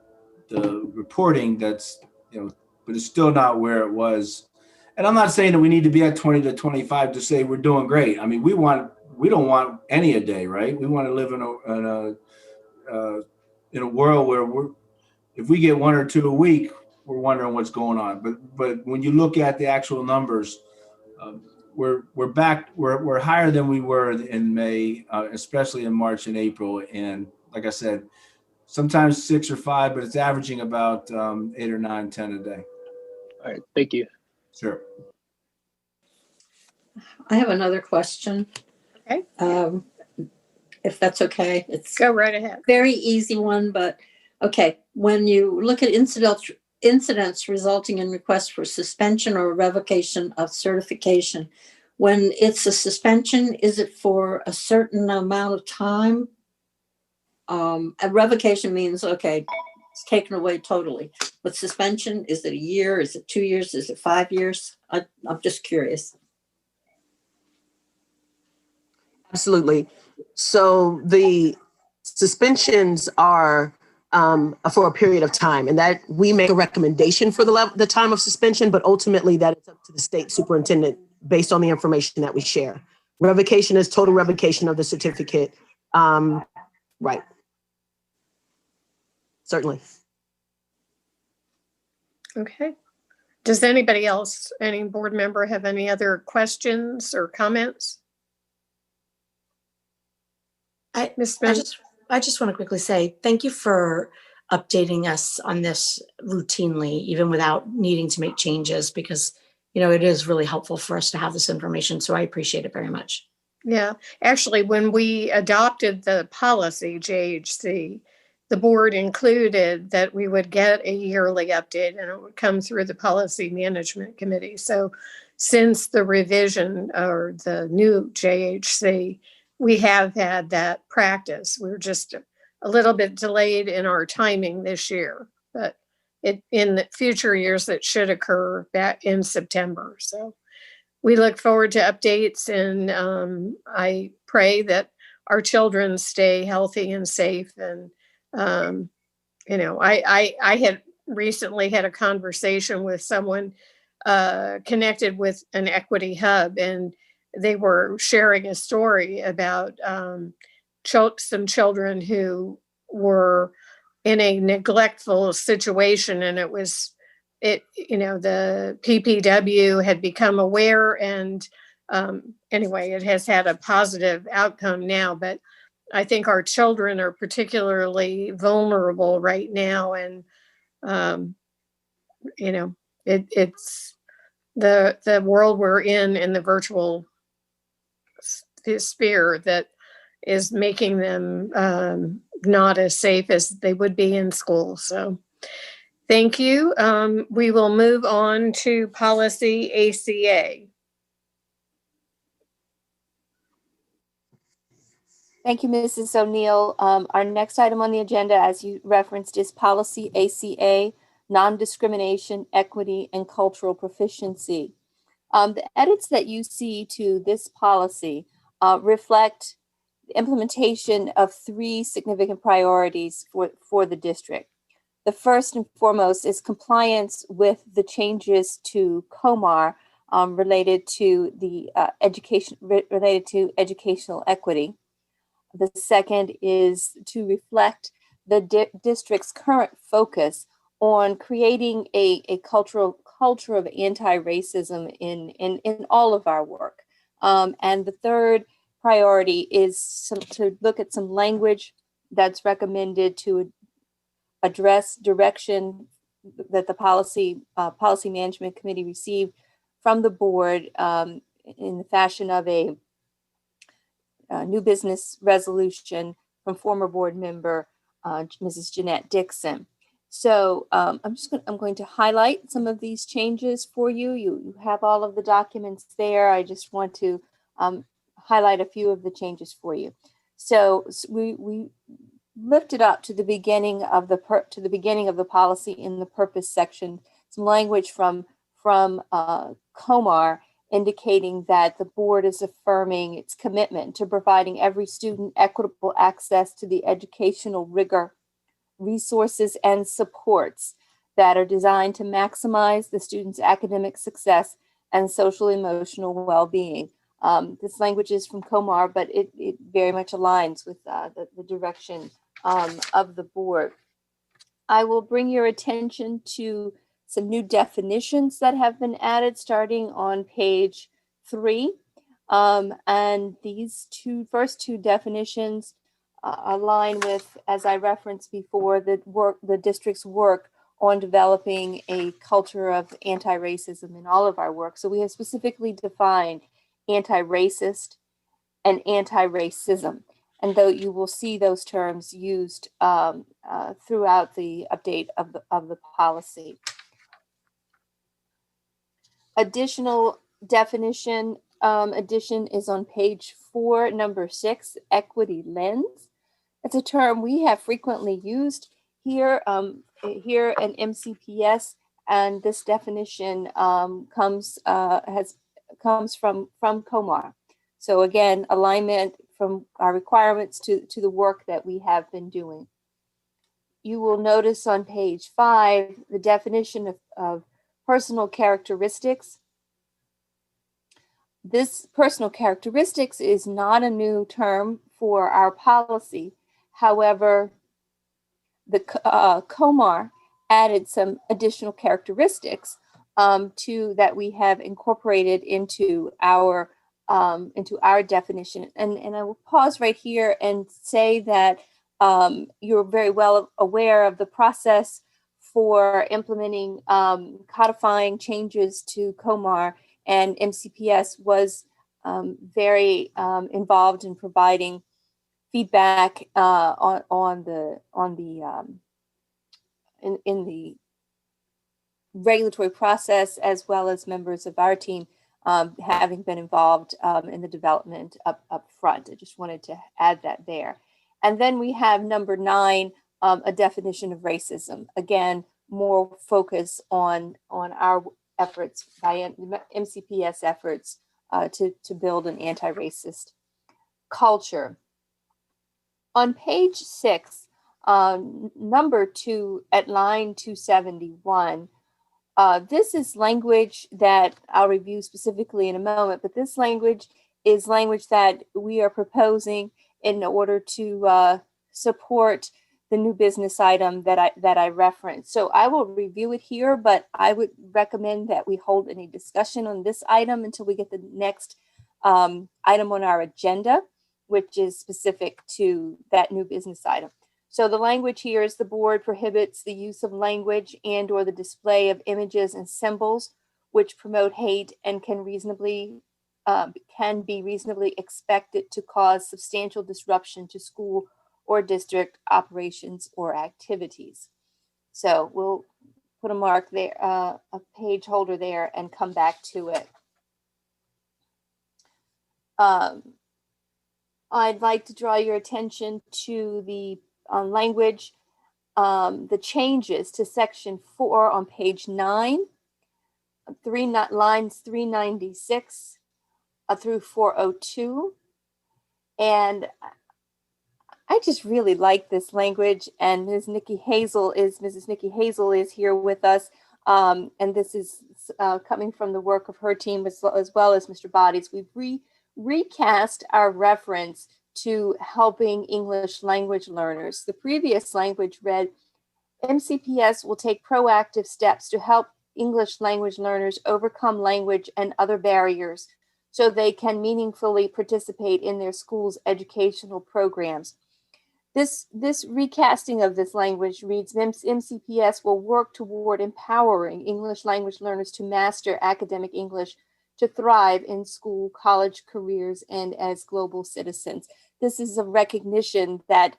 reporting that's, but it's still not where it was. And I'm not saying that we need to be at 20 to 25 to say we're doing great. I mean, we don't want any a day, right? We want to live in a world where if we get 1 or 2 a week, we're wondering what's going on. But when you look at the actual numbers, we're back. We're higher than we were in May, especially in March and April. And like I said, sometimes 6 or 5, but it's averaging about 8 or 9, 10 a day.
All right, thank you.
Sure.
I have another question.
Okay.
If that's okay. It's
Go right ahead.
very easy one, but okay. When you look at incidents resulting in requests for suspension or revocation of certification, when it's a suspension, is it for a certain amount of time? A revocation means, okay, it's taken away totally. But suspension, is it a year? Is it 2 years? Is it 5 years? I'm just curious.
Absolutely. So the suspensions are for a period of time, and that we make a recommendation for the time of suspension, but ultimately that is up to the state superintendent based on the information that we share. Revocation is total revocation of the certificate. Right. Certainly.
Okay. Does anybody else, any board member, have any other questions or comments?
I just want to quickly say thank you for updating us on this routinely, even without needing to make changes, because it is really helpful for us to have this information. So I appreciate it very much.
Yeah, actually, when we adopted the policy, JHC, the board included that we would get a yearly update and it would come through the policy management committee. So since the revision or the new JHC, we have had that practice. We're just a little bit delayed in our timing this year, but in the future years, it should occur back in September. So we look forward to updates, and I pray that our children stay healthy and safe. And, I had recently had a conversation with someone connected with an equity hub, and they were sharing a story about some children who were in a neglectful situation, and the PPW had become aware, and anyway, it has had a positive outcome now. But I think our children are particularly vulnerable right now, and it's the world we're in the virtual sphere that is making them not as safe as they would be in school. So thank you. We will move on to policy ACA.
Thank you, Mrs. O'Neill. Our next item on the agenda, as you referenced, is policy ACA, non-discrimination, equity, and cultural proficiency. The edits that you see to this policy reflect the implementation of 3 significant priorities for the district. The first and foremost is compliance with the changes to COMAR related to educational equity. The second is to reflect the district's current focus on creating a culture of anti-racism in all of our work. And the third priority is to look at some language that's recommended to address direction that the policy management committee received from the board in the fashion of a new business resolution from former board member Mrs. Jeanette Dixon. So I'm going to highlight some of these changes for you. You have all of the documents there. I just want to highlight a few of the changes for you. So we lifted up to the beginning of the policy in the purpose section some language from COMAR indicating that the board is affirming its commitment to providing every student equitable access to the educational rigor, resources, and supports that are designed to maximize the student's academic success and social emotional well-being. This language is from COMAR, but it very much aligns with the direction of the board. I will bring your attention to some new definitions that have been added starting on page 3. And these first two definitions align with, as I referenced before, the district's work on developing a culture of anti-racism in all of our work. So we have specifically defined anti-racist and anti-racism. And though you will see those terms used throughout the update of the policy. Additional definition addition is on page 4, number 6, equity lens. It's a term we have frequently used here here in MCPS, and this definition comes from COMAR. So again, alignment from our requirements to the work that we have been doing. You will notice on page 5 the definition of personal characteristics. This personal characteristics is not a new term for our policy. However, the COMAR added some additional characteristics that we have incorporated into our definition. And I will pause right here and say that you're very well aware of the process for implementing codifying changes to COMAR, and MCPS was very involved in providing feedback in the regulatory process, as well as members of our team having been involved in the development up front. I just wanted to add that there. And then we have number 9, a definition of racism. Again, more focus on our efforts by MCPS efforts to build an anti-racist culture. On page 6, number 2 at line 271, this is language that I'll review specifically in a moment, but this language is language that we are proposing in order to support the new business item that I referenced. So I will review it here, but I would recommend that we hold any discussion on this item until we get the next item on our agenda, which is specific to that new business item. So the language here is the board prohibits the use of language and or the display of images and symbols which promote hate and can be reasonably expected to cause substantial disruption to school or district operations or activities. So we'll put a mark there, a page holder there, and come back to it. I'd like to draw your attention to the language, the changes to section 4 on page 9, lines 396 through 402. And I just really like this language, and Mrs. Nikki Hazel is here with us, and this is coming from the work of her team as well as Mr. Bodies. We've recast our reference to helping English language learners. The previous language read, MCPS will take proactive steps to help English language learners overcome language and other barriers so they can meaningfully participate in their school's educational programs. This recasting of this language reads, MCPS will work toward empowering English language learners to master academic English to thrive in school, college careers, and as global citizens. This is a recognition that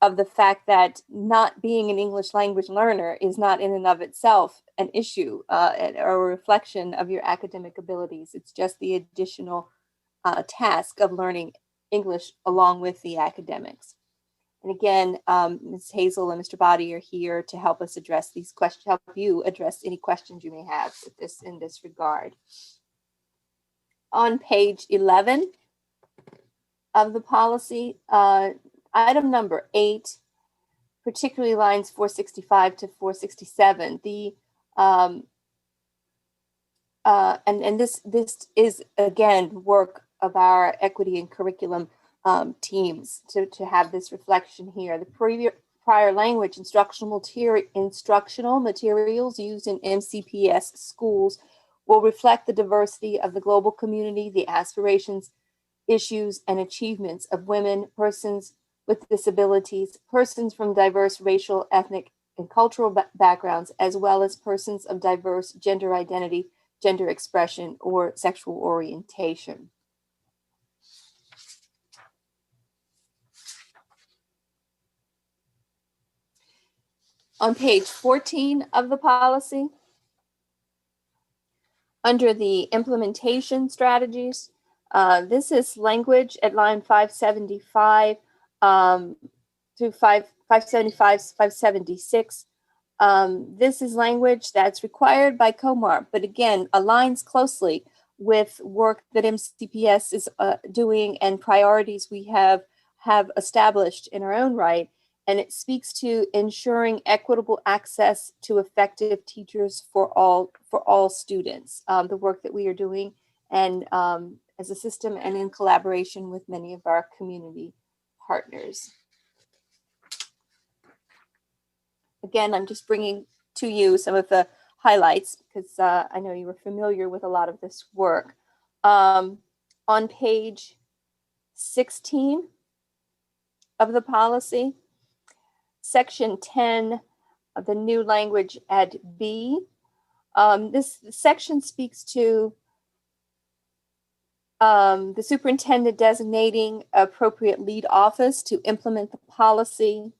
of the fact that not being an English language learner is not in and of itself an issue or a reflection of your academic abilities. It's just the additional task of learning English along with the academics. And again, Ms. Hazel and Mr. Body are here to help us address these questions, help you address any questions you may have with this in this regard. On page 11 of the policy, item number 8, particularly lines 465 to 467, and this is again work of our equity and curriculum teams to have this reflection here. The prior language instructional materials used in MCPS schools will reflect the diversity of the global community, the aspirations, issues, and achievements of women, persons with disabilities, persons from diverse racial, ethnic, and cultural backgrounds, as well as persons of diverse gender identity, gender expression, or sexual orientation. On page 14 of the policy, under the implementation strategies, this is language at line 575 through 575, 576. This is language that's required by COMAR, but again, aligns closely with work that MCPS is doing and priorities we have established in our own right. And it speaks to ensuring equitable access to effective teachers for all students, the work that we are doing, and as a system and in collaboration with many of our community partners. Again, I'm just bringing to you some of the highlights because I know you were familiar with a lot of this work. On page 16 of the policy, section 10 of the new language at B. This section speaks to the superintendent designating appropriate lead office to implement the policy,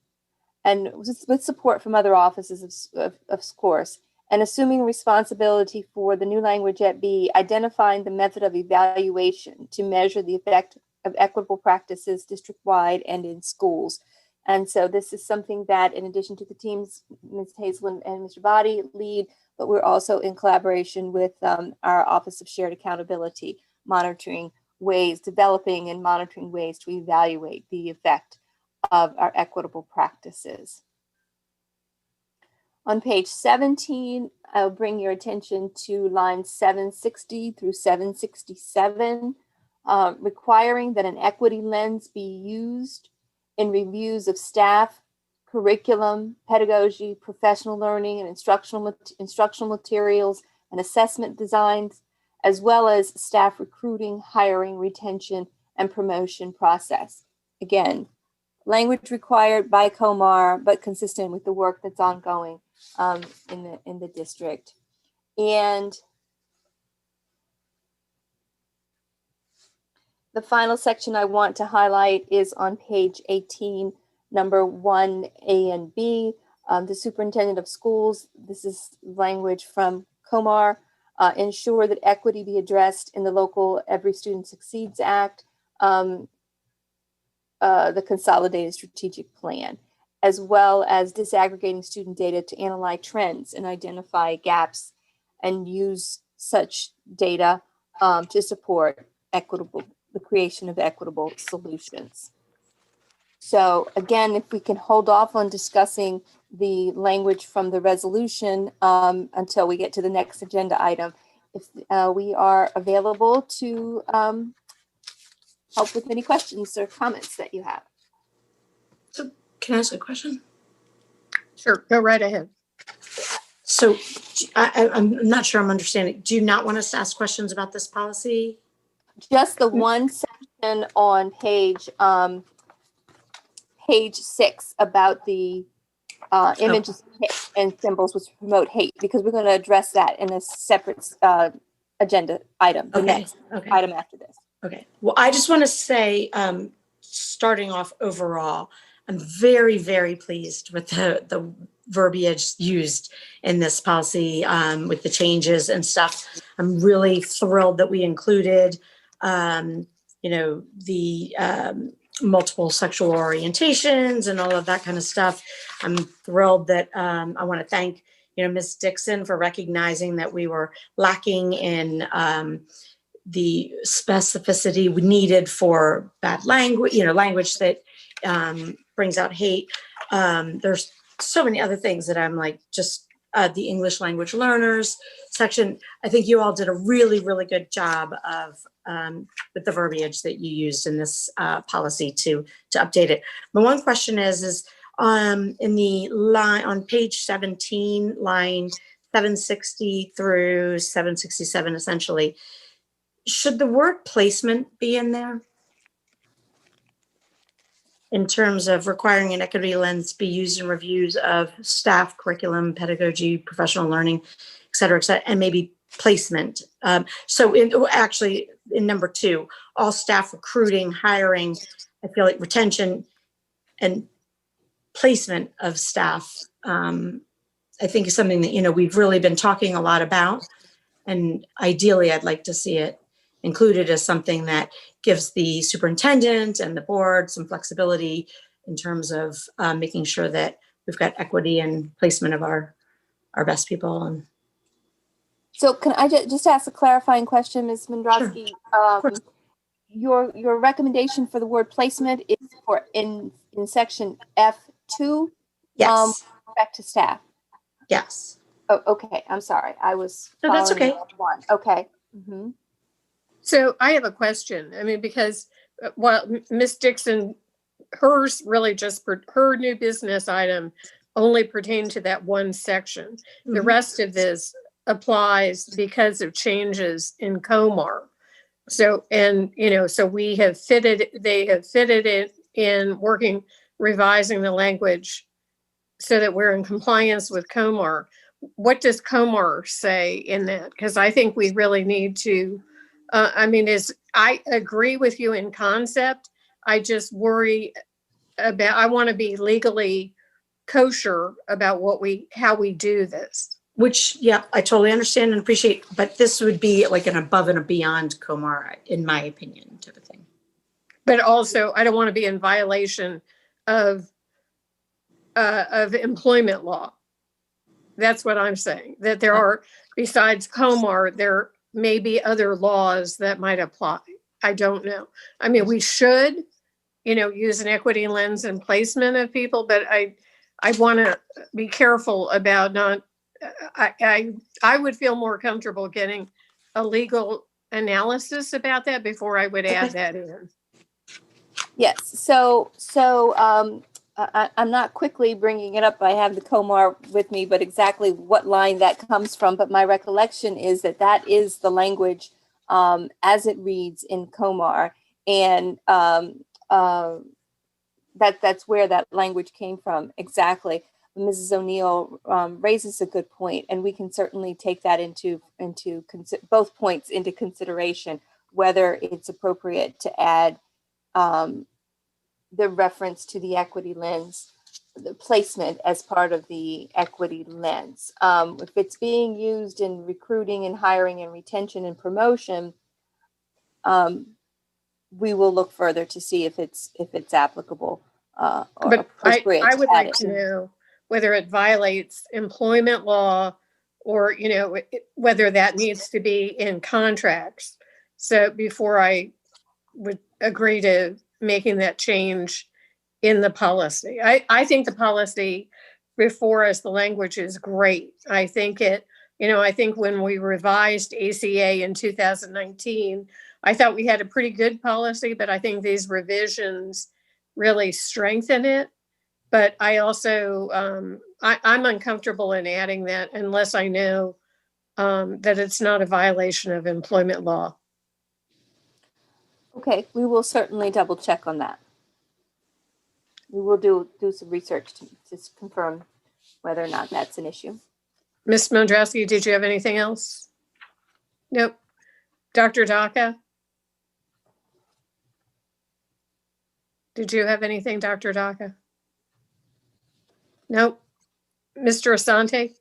and with support from other offices, of course, and assuming responsibility for the new language at B, identifying the method of evaluation to measure the effect of equitable practices district-wide and in schools. And so this is something that, in addition to the teams, Ms. Hazel and Mr. Body lead, but we're also in collaboration with our Office of Shared Accountability, developing and monitoring ways to evaluate the effect of our equitable practices. On page 17, I'll bring your attention to lines 760 through 767, requiring that an equity lens be used in reviews of staff, curriculum, pedagogy, professional learning, and instructional materials and assessment designs, as well as staff recruiting, hiring, retention, and promotion process. Again, language required by COMAR, but consistent with the work that's ongoing in the district. And the final section I want to highlight is on page 18, number 1A and B, the superintendent of schools. This is language from COMAR. Ensure that equity be addressed in the local Every Student Succeeds Act, the Consolidated Strategic Plan, as well as disaggregating student data to analyze trends and identify gaps and use such data to support the creation of equitable solutions. So again, if we can hold off on discussing the language from the resolution until we get to the next agenda item, if we are available to help with any questions or comments that you have.
So can I ask a question?
Sure, go right ahead.
So I'm not sure I'm understanding. Do you not want us to ask questions about this policy?
Just the one section on page 6 about the images and symbols which promote hate, because we're going to address that in a separate agenda item, the next item after this.
Okay. Well, I just want to say, starting off overall, I'm very, very pleased with the verbiage used in this policy with the changes and stuff. I'm really thrilled that we included, the multiple sexual orientations and all of that kind of stuff. I'm thrilled that I want to thank, Ms. Dixon for recognizing that we were lacking in the specificity we needed for bad language, language that brings out hate. There's so many other things that I'm like, just the English language learners section. I think you all did a really, really good job of with the verbiage that you used in this policy to update it. My one question is in the line on page 17, line 760 through 767, essentially, should the word placement be in there? In terms of requiring an equity lens be used in reviews of staff, curriculum, pedagogy, professional learning, et cetera, and maybe placement. So in number 2, all staff recruiting, hiring, I feel like retention and placement of staff, I think is something that, we've really been talking a lot about. And ideally, I'd like to see it included as something that gives the superintendent and the board some flexibility in terms of making sure that we've got equity and placement of our best people. And
So can I just ask a clarifying question, Ms. Mendrowski? Sure. Your recommendation for the word placement is for in section F2?
yes.
Back to staff.
Yes.
Oh, okay. I'm sorry. I was.
No, that's okay.
F1. Okay. Mm-hmm.
So I have a question. I mean, because Ms. Dixon, hers really just her new business item only pertained to that one section. The rest of this applies because of changes in COMAR. So, so they have fitted it in revising the language so that we're in compliance with COMAR. What does COMAR say in that? Because I think we really need to, I agree with you in concept. I just worry about, I want to be legally kosher about how we do this.
Which, yeah, I totally understand and appreciate, but this would be like an above and beyond COMAR, in my opinion, type of thing.
But also, I don't want to be in violation of employment law. That's what I'm saying, that there are, besides COMAR, there may be other laws that might apply. I don't know. I mean, we should, use an equity lens and placement of people, but I want to be careful about not, I would feel more comfortable getting a legal analysis about that before I would add that in.
Yes. So I'm not quickly bringing it up. I have the COMAR with me, but exactly what line that comes from. But my recollection is that is the language as it reads in COMAR, and that's where that language came from exactly. Mrs. O'Neill raises a good point, and we can certainly take that into both points into consideration, whether it's appropriate to add the reference to the equity lens, the placement as part of the equity lens. If it's being used in recruiting and hiring and retention and promotion, we will look further to see if it's applicable or
but
appropriate.
I would like to know whether it violates employment law or, whether that needs to be in contracts. So before I would agree to making that change in the policy. I think the policy before us, the language is great. I think I think when we revised ACA in 2019, I thought we had a pretty good policy, but I think these revisions really strengthen it. But I also, I'm uncomfortable in adding that unless I know that it's not a violation of employment law.
Okay, we will certainly double check on that. We will do some research to confirm whether or not that's an issue.
Ms. Mondrowski, did you have anything else? Nope. Dr. Daka? Did you have anything, Dr. Daka? Nope. Mr. Asante?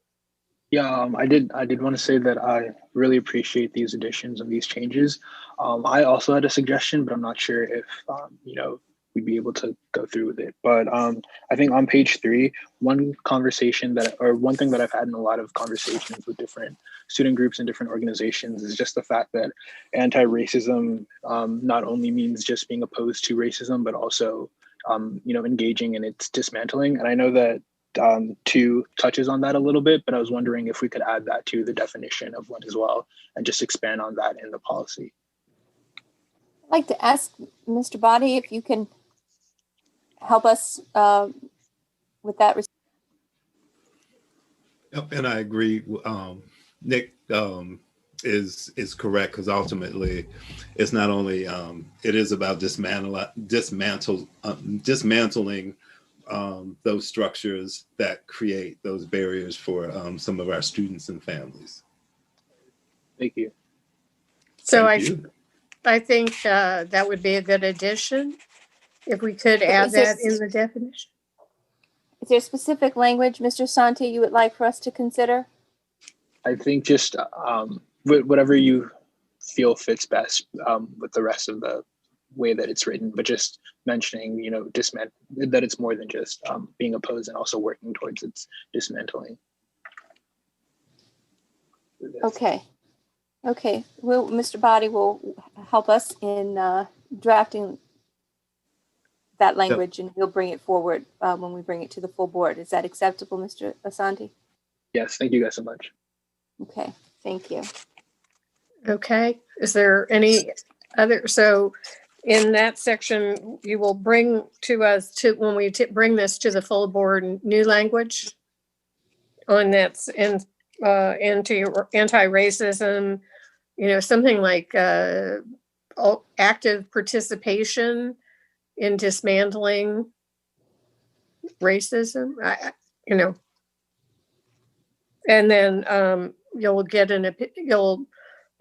Yeah, I did want to say that I really appreciate these additions and these changes. I also had a suggestion, but I'm not sure if we'd be able to go through with it. But I think on page 3, one thing that I've had in a lot of conversations with different student groups and different organizations is just the fact that anti-racism not only means just being opposed to racism, but also engaging in its dismantling. And I know that 2 touches on that a little bit, but I was wondering if we could add that to the definition of one as well and just expand on that in the policy.
I'd like to ask Mr. Body if you can help us with that.
Yep, and I agree. Nick is correct, because ultimately it's not only it is about dismantling those structures that create those barriers for some of our students and families.
Thank you.
So
Thank you.
I think that would be a good addition if we could add that in the definition.
Is there specific language, Mr. Santi, you would like for us to consider?
I think just whatever you feel fits best with the rest of the way that it's written, but just mentioning, that it's more than just being opposed and also working towards its dismantling.
Okay. Well, Mr. Body will help us in drafting that language, and he'll bring it forward when we bring it to the full board. Is that acceptable, Mr. Asante?
Yes, thank you guys so much.
Okay, thank you.
Okay, is there any other, so in that section, you will bring to us when we bring this to the full board, new language on that's anti-racism, something like active participation in dismantling racism, and then you'll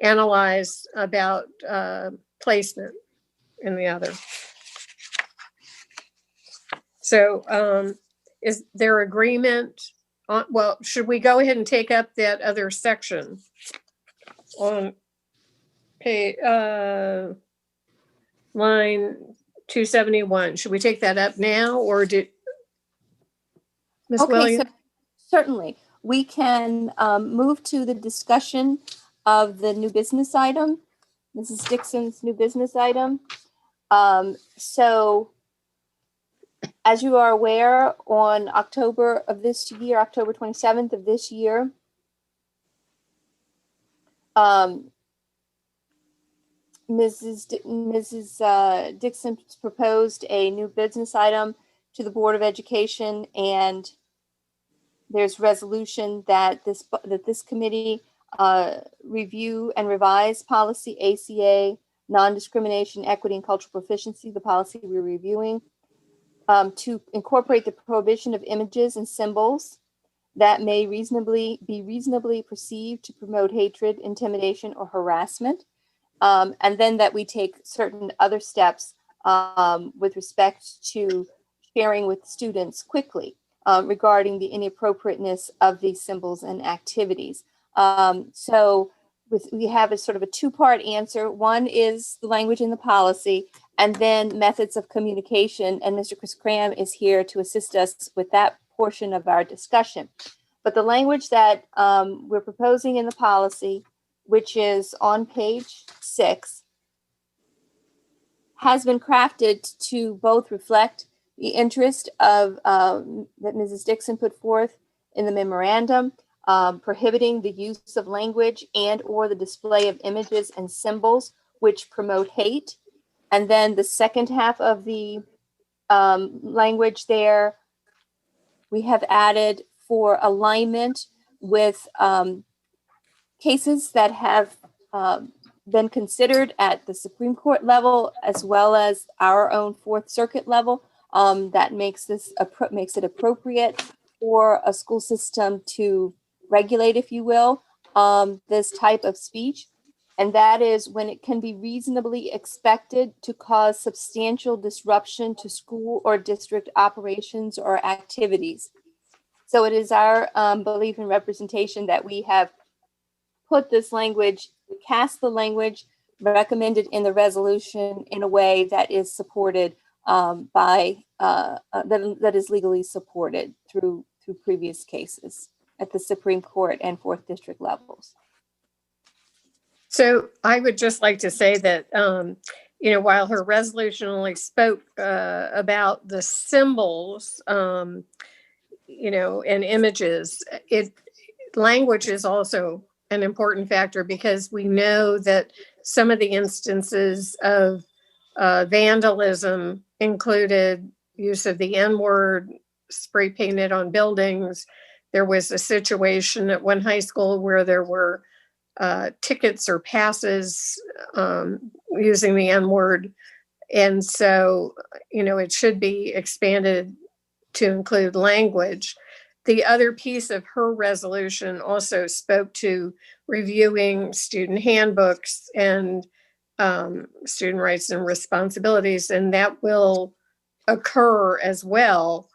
analyze about placement in the other. So is there agreement on, well, should we go ahead and take up that other section on line 271? Should we take that up now, or Ms. Williams?
So certainly. We can move to the discussion of the new business item, Mrs. Dixon's new business item. So as you are aware, on October 27th of this year, Mrs. Dixon proposed a new business item to the Board of Education, and there's resolution that this committee review and revise policy ACA, non-discrimination, equity, and cultural proficiency, the policy we're reviewing, to incorporate the prohibition of images and symbols that may be reasonably perceived to promote hatred, intimidation, or harassment. And then that we take certain other steps with respect to sharing with students quickly regarding the inappropriateness of these symbols and activities. So we have a sort of a 2-part answer. One is the language in the policy, and then methods of communication. And Mr. Chris Cram is here to assist us with that portion of our discussion. But the language that we're proposing in the policy, which is on page 6, has been crafted to both reflect the interest of that Mrs. Dixon put forth in the memorandum, prohibiting the use of language and or the display of images and symbols which promote hate. And then the second half of the language there, we have added for alignment with cases that have been considered at the Supreme Court level, as well as our own Fourth Circuit level. That makes it appropriate for a school system to regulate, if you will, this type of speech. And that is when it can be reasonably expected to cause substantial disruption to school or district operations or activities. So it is our belief and representation that we have put this language, cast the language recommended in the resolution in a way that is supported that is legally supported through previous cases at the Supreme Court and Fourth District levels.
So I would just like to say that, while her resolution only spoke about the symbols, and images, language is also an important factor, because we know that some of the instances of vandalism included use of the N-word, spray painted on buildings. There was a situation at one high school where there were tickets or passes using the N-word. And so, it should be expanded to include language. The other piece of her resolution also spoke to reviewing student handbooks and student rights and responsibilities, and that will occur as well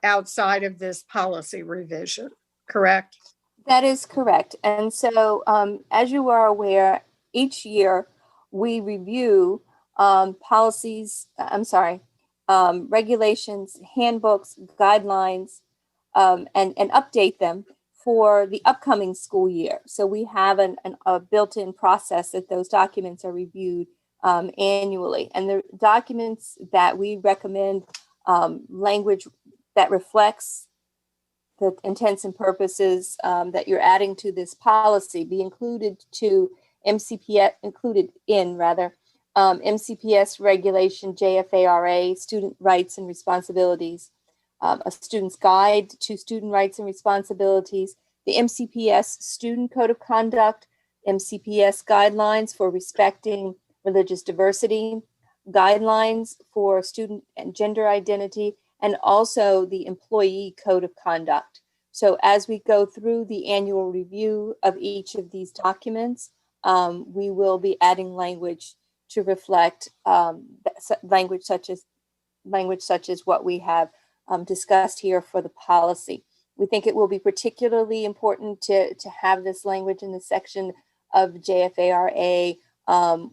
outside of this policy revision, correct?
That is correct. And so, as you are aware, each year we review regulations, handbooks, guidelines, and update them for the upcoming school year. So we have a built-in process that those documents are reviewed annually. And the documents that we recommend, language that reflects the intents and purposes that you're adding to this policy, be included MCPS regulation, JFARA, student rights and responsibilities, a student's guide to student rights and responsibilities, the MCPS student code of conduct, MCPS guidelines for respecting religious diversity, guidelines for student and gender identity, and also the employee code of conduct. So as we go through the annual review of each of these documents, we will be adding language to reflect language such as what we have discussed here for the policy. We think it will be particularly important to have this language in the section of JFARA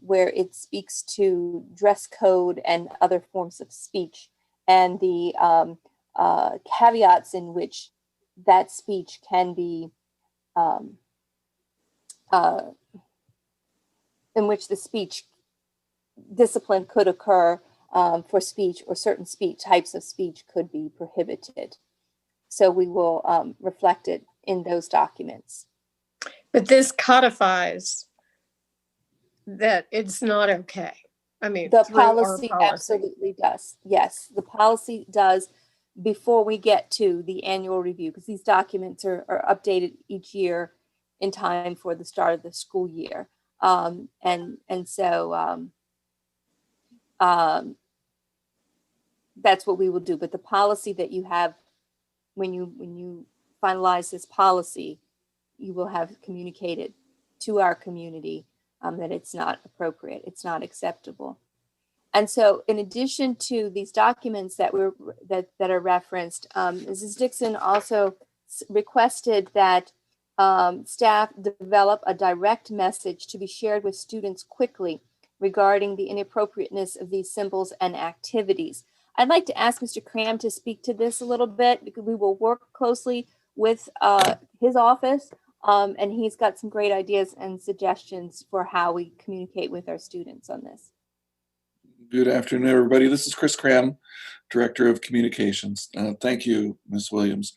where it speaks to dress code and other forms of speech, and the caveats in which that speech can be, in which the speech discipline could occur for speech, or certain types of speech could be prohibited. So we will reflect it in those documents.
But this codifies that it's not okay. I mean,
the
through our
policy absolutely does. Yes, the policy does before we get to the annual review, because these documents are updated each year in time for the start of the school year. So that's what we will do. But the policy that you have, when you finalize this policy, you will have communicated to our community that it's not appropriate, it's not acceptable. And so, in addition to these documents that are referenced, Mrs. Dixon also requested that staff develop a direct message to be shared with students quickly regarding the inappropriateness of these symbols and activities. I'd like to ask Mr. Cram to speak to this a little bit, because we will work closely with his office, and he's got some great ideas and suggestions for how we communicate with our students on this.
Good afternoon, everybody. This is Chris Cram, Director of Communications. Thank you, Ms. Williams.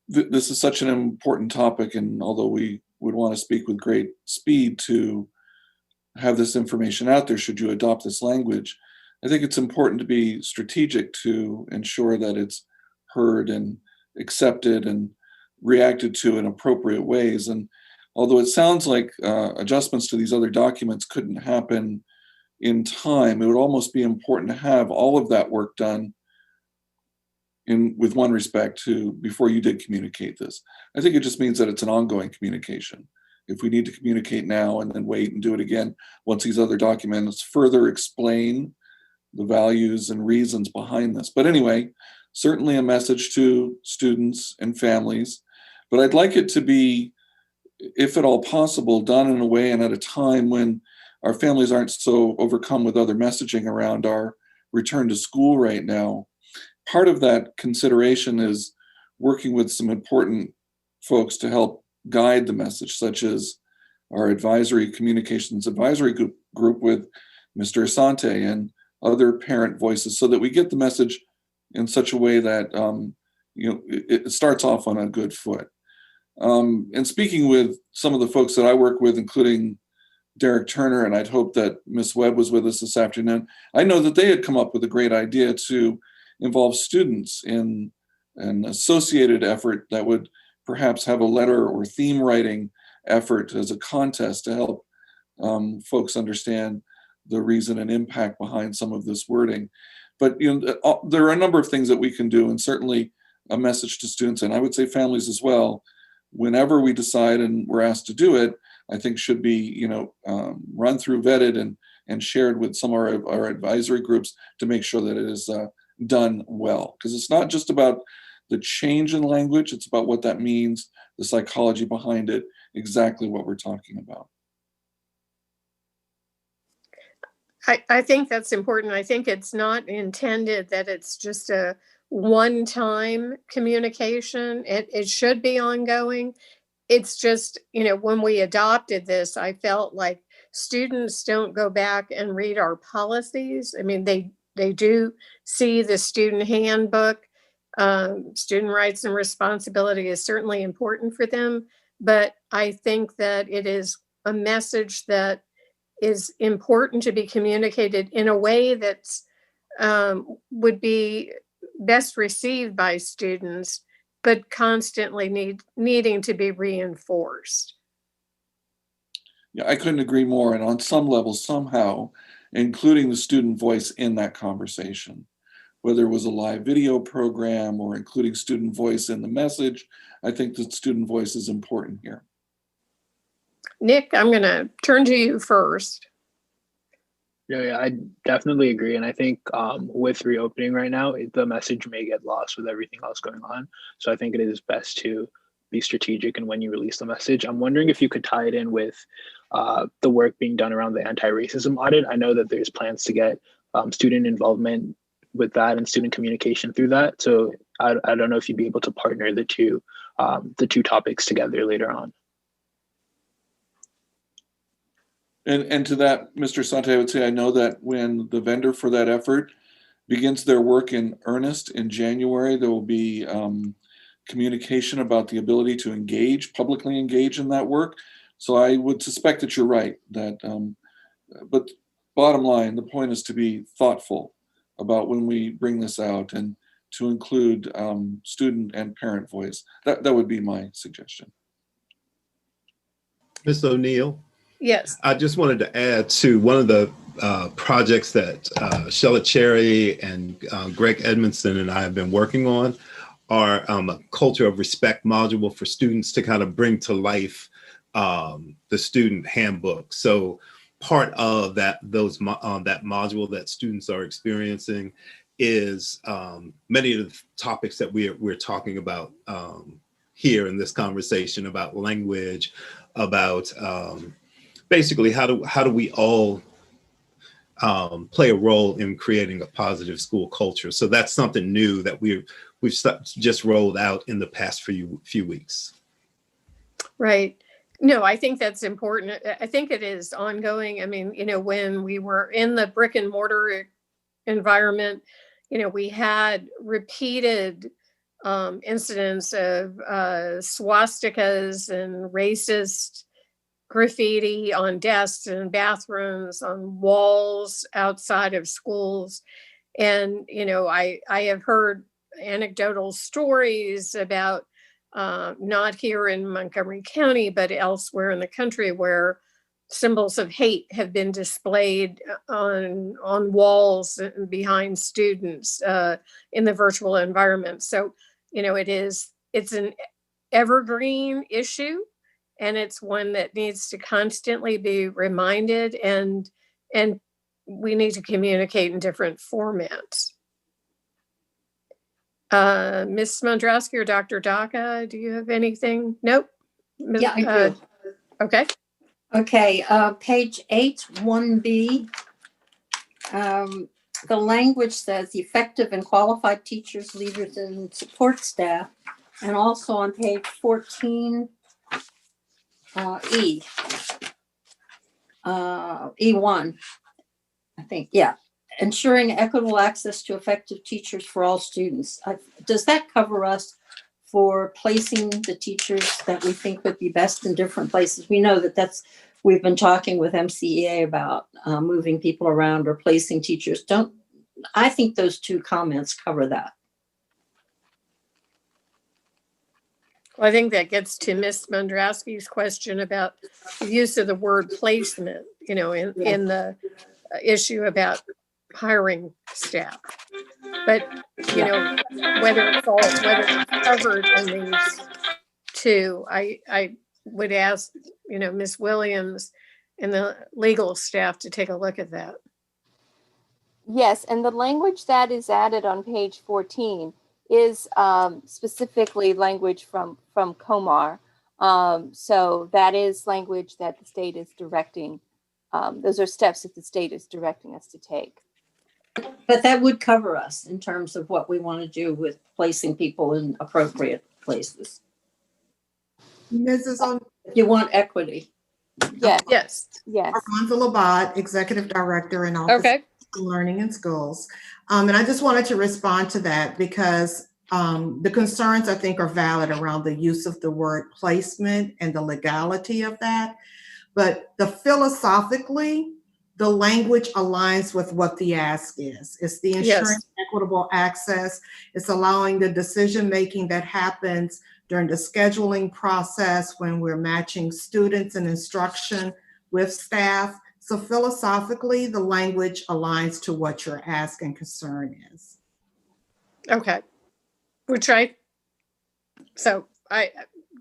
This is such an important topic, and although we would want to speak with great speed to have this information out there should you adopt this language. I think it's important to be strategic to ensure that it's heard and accepted and reacted to in appropriate ways. And although it sounds like adjustments to these other documents couldn't happen in time, it would almost be important to have all of that work done with one respect to before you did communicate this. I think it just means that it's an ongoing communication. If we need to communicate now and then wait and do it again once these other documents further explain the values and reasons behind this. But anyway, certainly a message to students and families. But I'd like it to be, if at all possible, done in a way and at a time when our families aren't so overcome with other messaging around our return to school right now. Part of that consideration is working with some important folks to help guide the message, such as our communications advisory group with Mr. Asante and other parent voices, so that we get the message in such a way that it starts off on a good foot. And speaking with some of the folks that I work with, including Derek Turner, and I'd hope that Ms. Webb was with us this afternoon, I know that they had come up with a great idea to involve students in an associated effort that would perhaps have a letter or theme writing effort as a contest to help folks understand the reason and impact behind some of this wording. But there are a number of things that we can do, and certainly a message to students, and I would say families as well, whenever we decide and we're asked to do it, I think should be run through, vetted, and shared with some of our advisory groups to make sure that it is done well. Because it's not just about the change in language, it's about what that means, the psychology behind it, exactly what we're talking about.
I think that's important. I think it's not intended that it's just a one-time communication. It should be ongoing. It's just, when we adopted this, I felt like students don't go back and read our policies. I mean, they do see the student handbook. Student rights and responsibility is certainly important for them, but I think that it is a message that is important to be communicated in a way that's would be best received by students, but constantly needing to be reinforced.
Yeah, I couldn't agree more. And on some level, somehow, including the student voice in that conversation, whether it was a live video program or including student voice in the message, I think that student voice is important here.
Nick, I'm going to turn to you first.
Yeah, I definitely agree. And I think with reopening right now, the message may get lost with everything else going on. So I think it is best to be strategic in when you release the message. I'm wondering if you could tie it in with the work being done around the anti-racism audit. I know that there's plans to get student involvement with that and student communication through that. So I don't know if you'd be able to partner the two topics together later on.
And to that, Mr. Sante, I would say I know that when the vendor for that effort begins their work in earnest in January, there will be communication about the ability to publicly engage in that work. So I would suspect that you're right. But bottom line, the point is to be thoughtful about when we bring this out and to include student and parent voice. That would be my suggestion.
Ms. O'Neill?
Yes.
I just wanted to add to one of the projects that Shella Cherry and Greg Edmondson and I have been working on are a culture of respect module for students to kind of bring to life the student handbook. So part of that module that students are experiencing is many of the topics that we're talking about here in this conversation about language, about basically how do we all play a role in creating a positive school culture. So that's something new that we've just rolled out in the past few weeks.
Right. No, I think that's important. I think it is ongoing. I mean, when we were in the brick and mortar environment, we had repeated incidents of swastikas and racist graffiti on desks and bathrooms, on walls outside of schools. And, I have heard anecdotal stories about not here in Montgomery County, but elsewhere in the country where symbols of hate have been displayed on walls and behind students in the virtual environment. So, it's an evergreen issue, and it's one that needs to constantly be reminded, and we need to communicate in different formats. Ms. Mondrowski or Dr. Daka, do you have anything? Nope.
Yeah, I do.
Okay.
Okay, page 8, 1B. The language says effective and qualified teachers, leaders, and support staff. And also on page 14, E. E1, I think, yeah. Ensuring equitable access to effective teachers for all students. Does that cover us for placing the teachers that we think would be best in different places? We know we've been talking with MCEA about moving people around or placing teachers. I think those two comments cover that.
Well, I think that gets to Ms. Mondrowski's question about the use of the word placement, in the issue about hiring staff. But, whether it's covered in these two, I would ask, Ms. Williams and the legal staff to take a look at that.
Yes, and the language that is added on page 14 is specifically language from COMAR. So that is language that the state is directing. Those are steps that the state is directing us to take.
But that would cover us in terms of what we want to do with placing people in appropriate places.
Mrs.
If you want equity.
Yes.
Armando Labat, Executive Director in Office
Okay.
of Learning in Schools. And I just wanted to respond to that because the concerns I think are valid around the use of the word placement and the legality of that. But philosophically, the language aligns with what the ask is. It's the ensuring equitable access. It's allowing the decision-making that happens during the scheduling process when we're matching students and instruction with staff. So philosophically, the language aligns to what your ask and concern is.
Okay. So I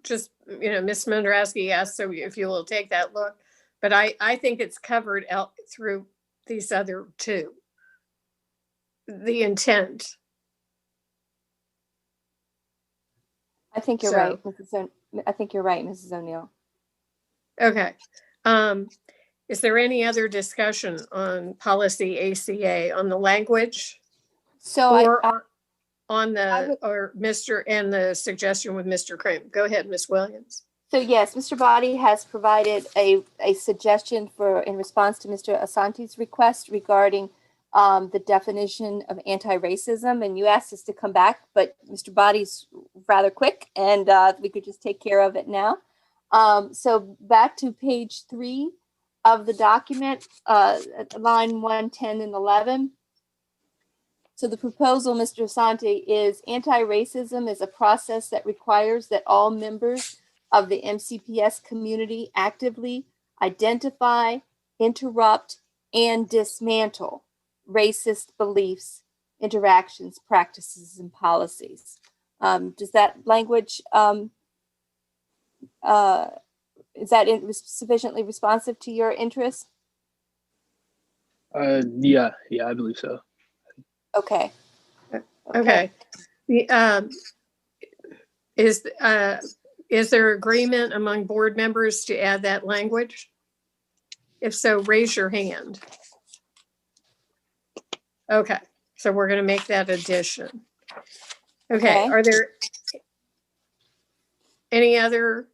just, Ms. Mondrowski asked, so if you will take that look, but I think it's covered out through these other two. The intent.
I think you're right, Mrs. O'Neill.
Okay. Is there any other discussion on policy ACA on the language?
So
on the suggestion with Mr. Craim? Go ahead, Ms. Williams.
So yes, Mr. Body has provided a suggestion in response to Mr. Asante's request regarding the definition of anti-racism, and you asked us to come back, but Mr. Body's rather quick, and we could just take care of it now. So back to page 3 of the document, line 110 and 11. So the proposal, Mr. Asante, is anti-racism is a process that requires that all members of the MCPS community actively identify, interrupt, and dismantle racist beliefs, interactions, practices, and policies. Does that language, is that sufficiently responsive to your interest?
Yeah, I believe so.
Okay.
Is there agreement among board members to add that language? If so, raise your hand. Okay, so we're going to make that addition. Okay, are there any other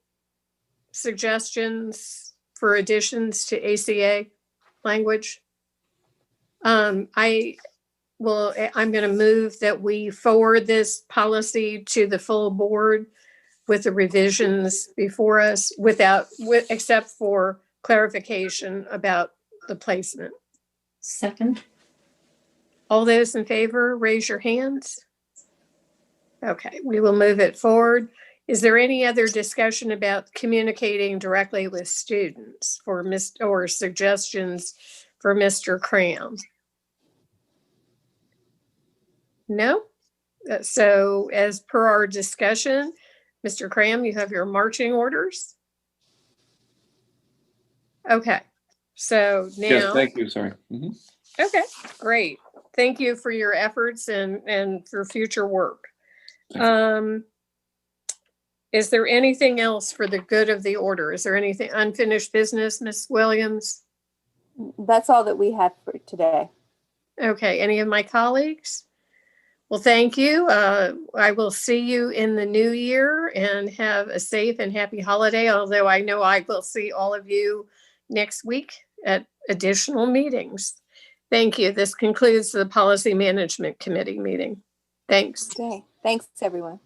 suggestions for additions to ACA language? I'm going to move that we forward this policy to the full board with the revisions before us except for clarification about the placement.
Second.
All those in favor, raise your hands. Okay, we will move it forward. Is there any other discussion about communicating directly with students or suggestions for Mr. Cram? No? So as per our discussion, Mr. Cram, you have your marching orders? Okay, so now.
Yes, thank you, sorry. Mhm.
Okay, great. Thank you for your efforts and for future work. Is there anything else for the good of the order? Is there anything unfinished business, Ms. Williams?
That's all that we have for today.
Okay, any of my colleagues? Well, thank you. I will see you in the new year and have a safe and happy holiday, although I know I will see all of you next week at additional meetings. Thank you. This concludes the Policy Management Committee meeting. Thanks.
Okay. Thanks, everyone.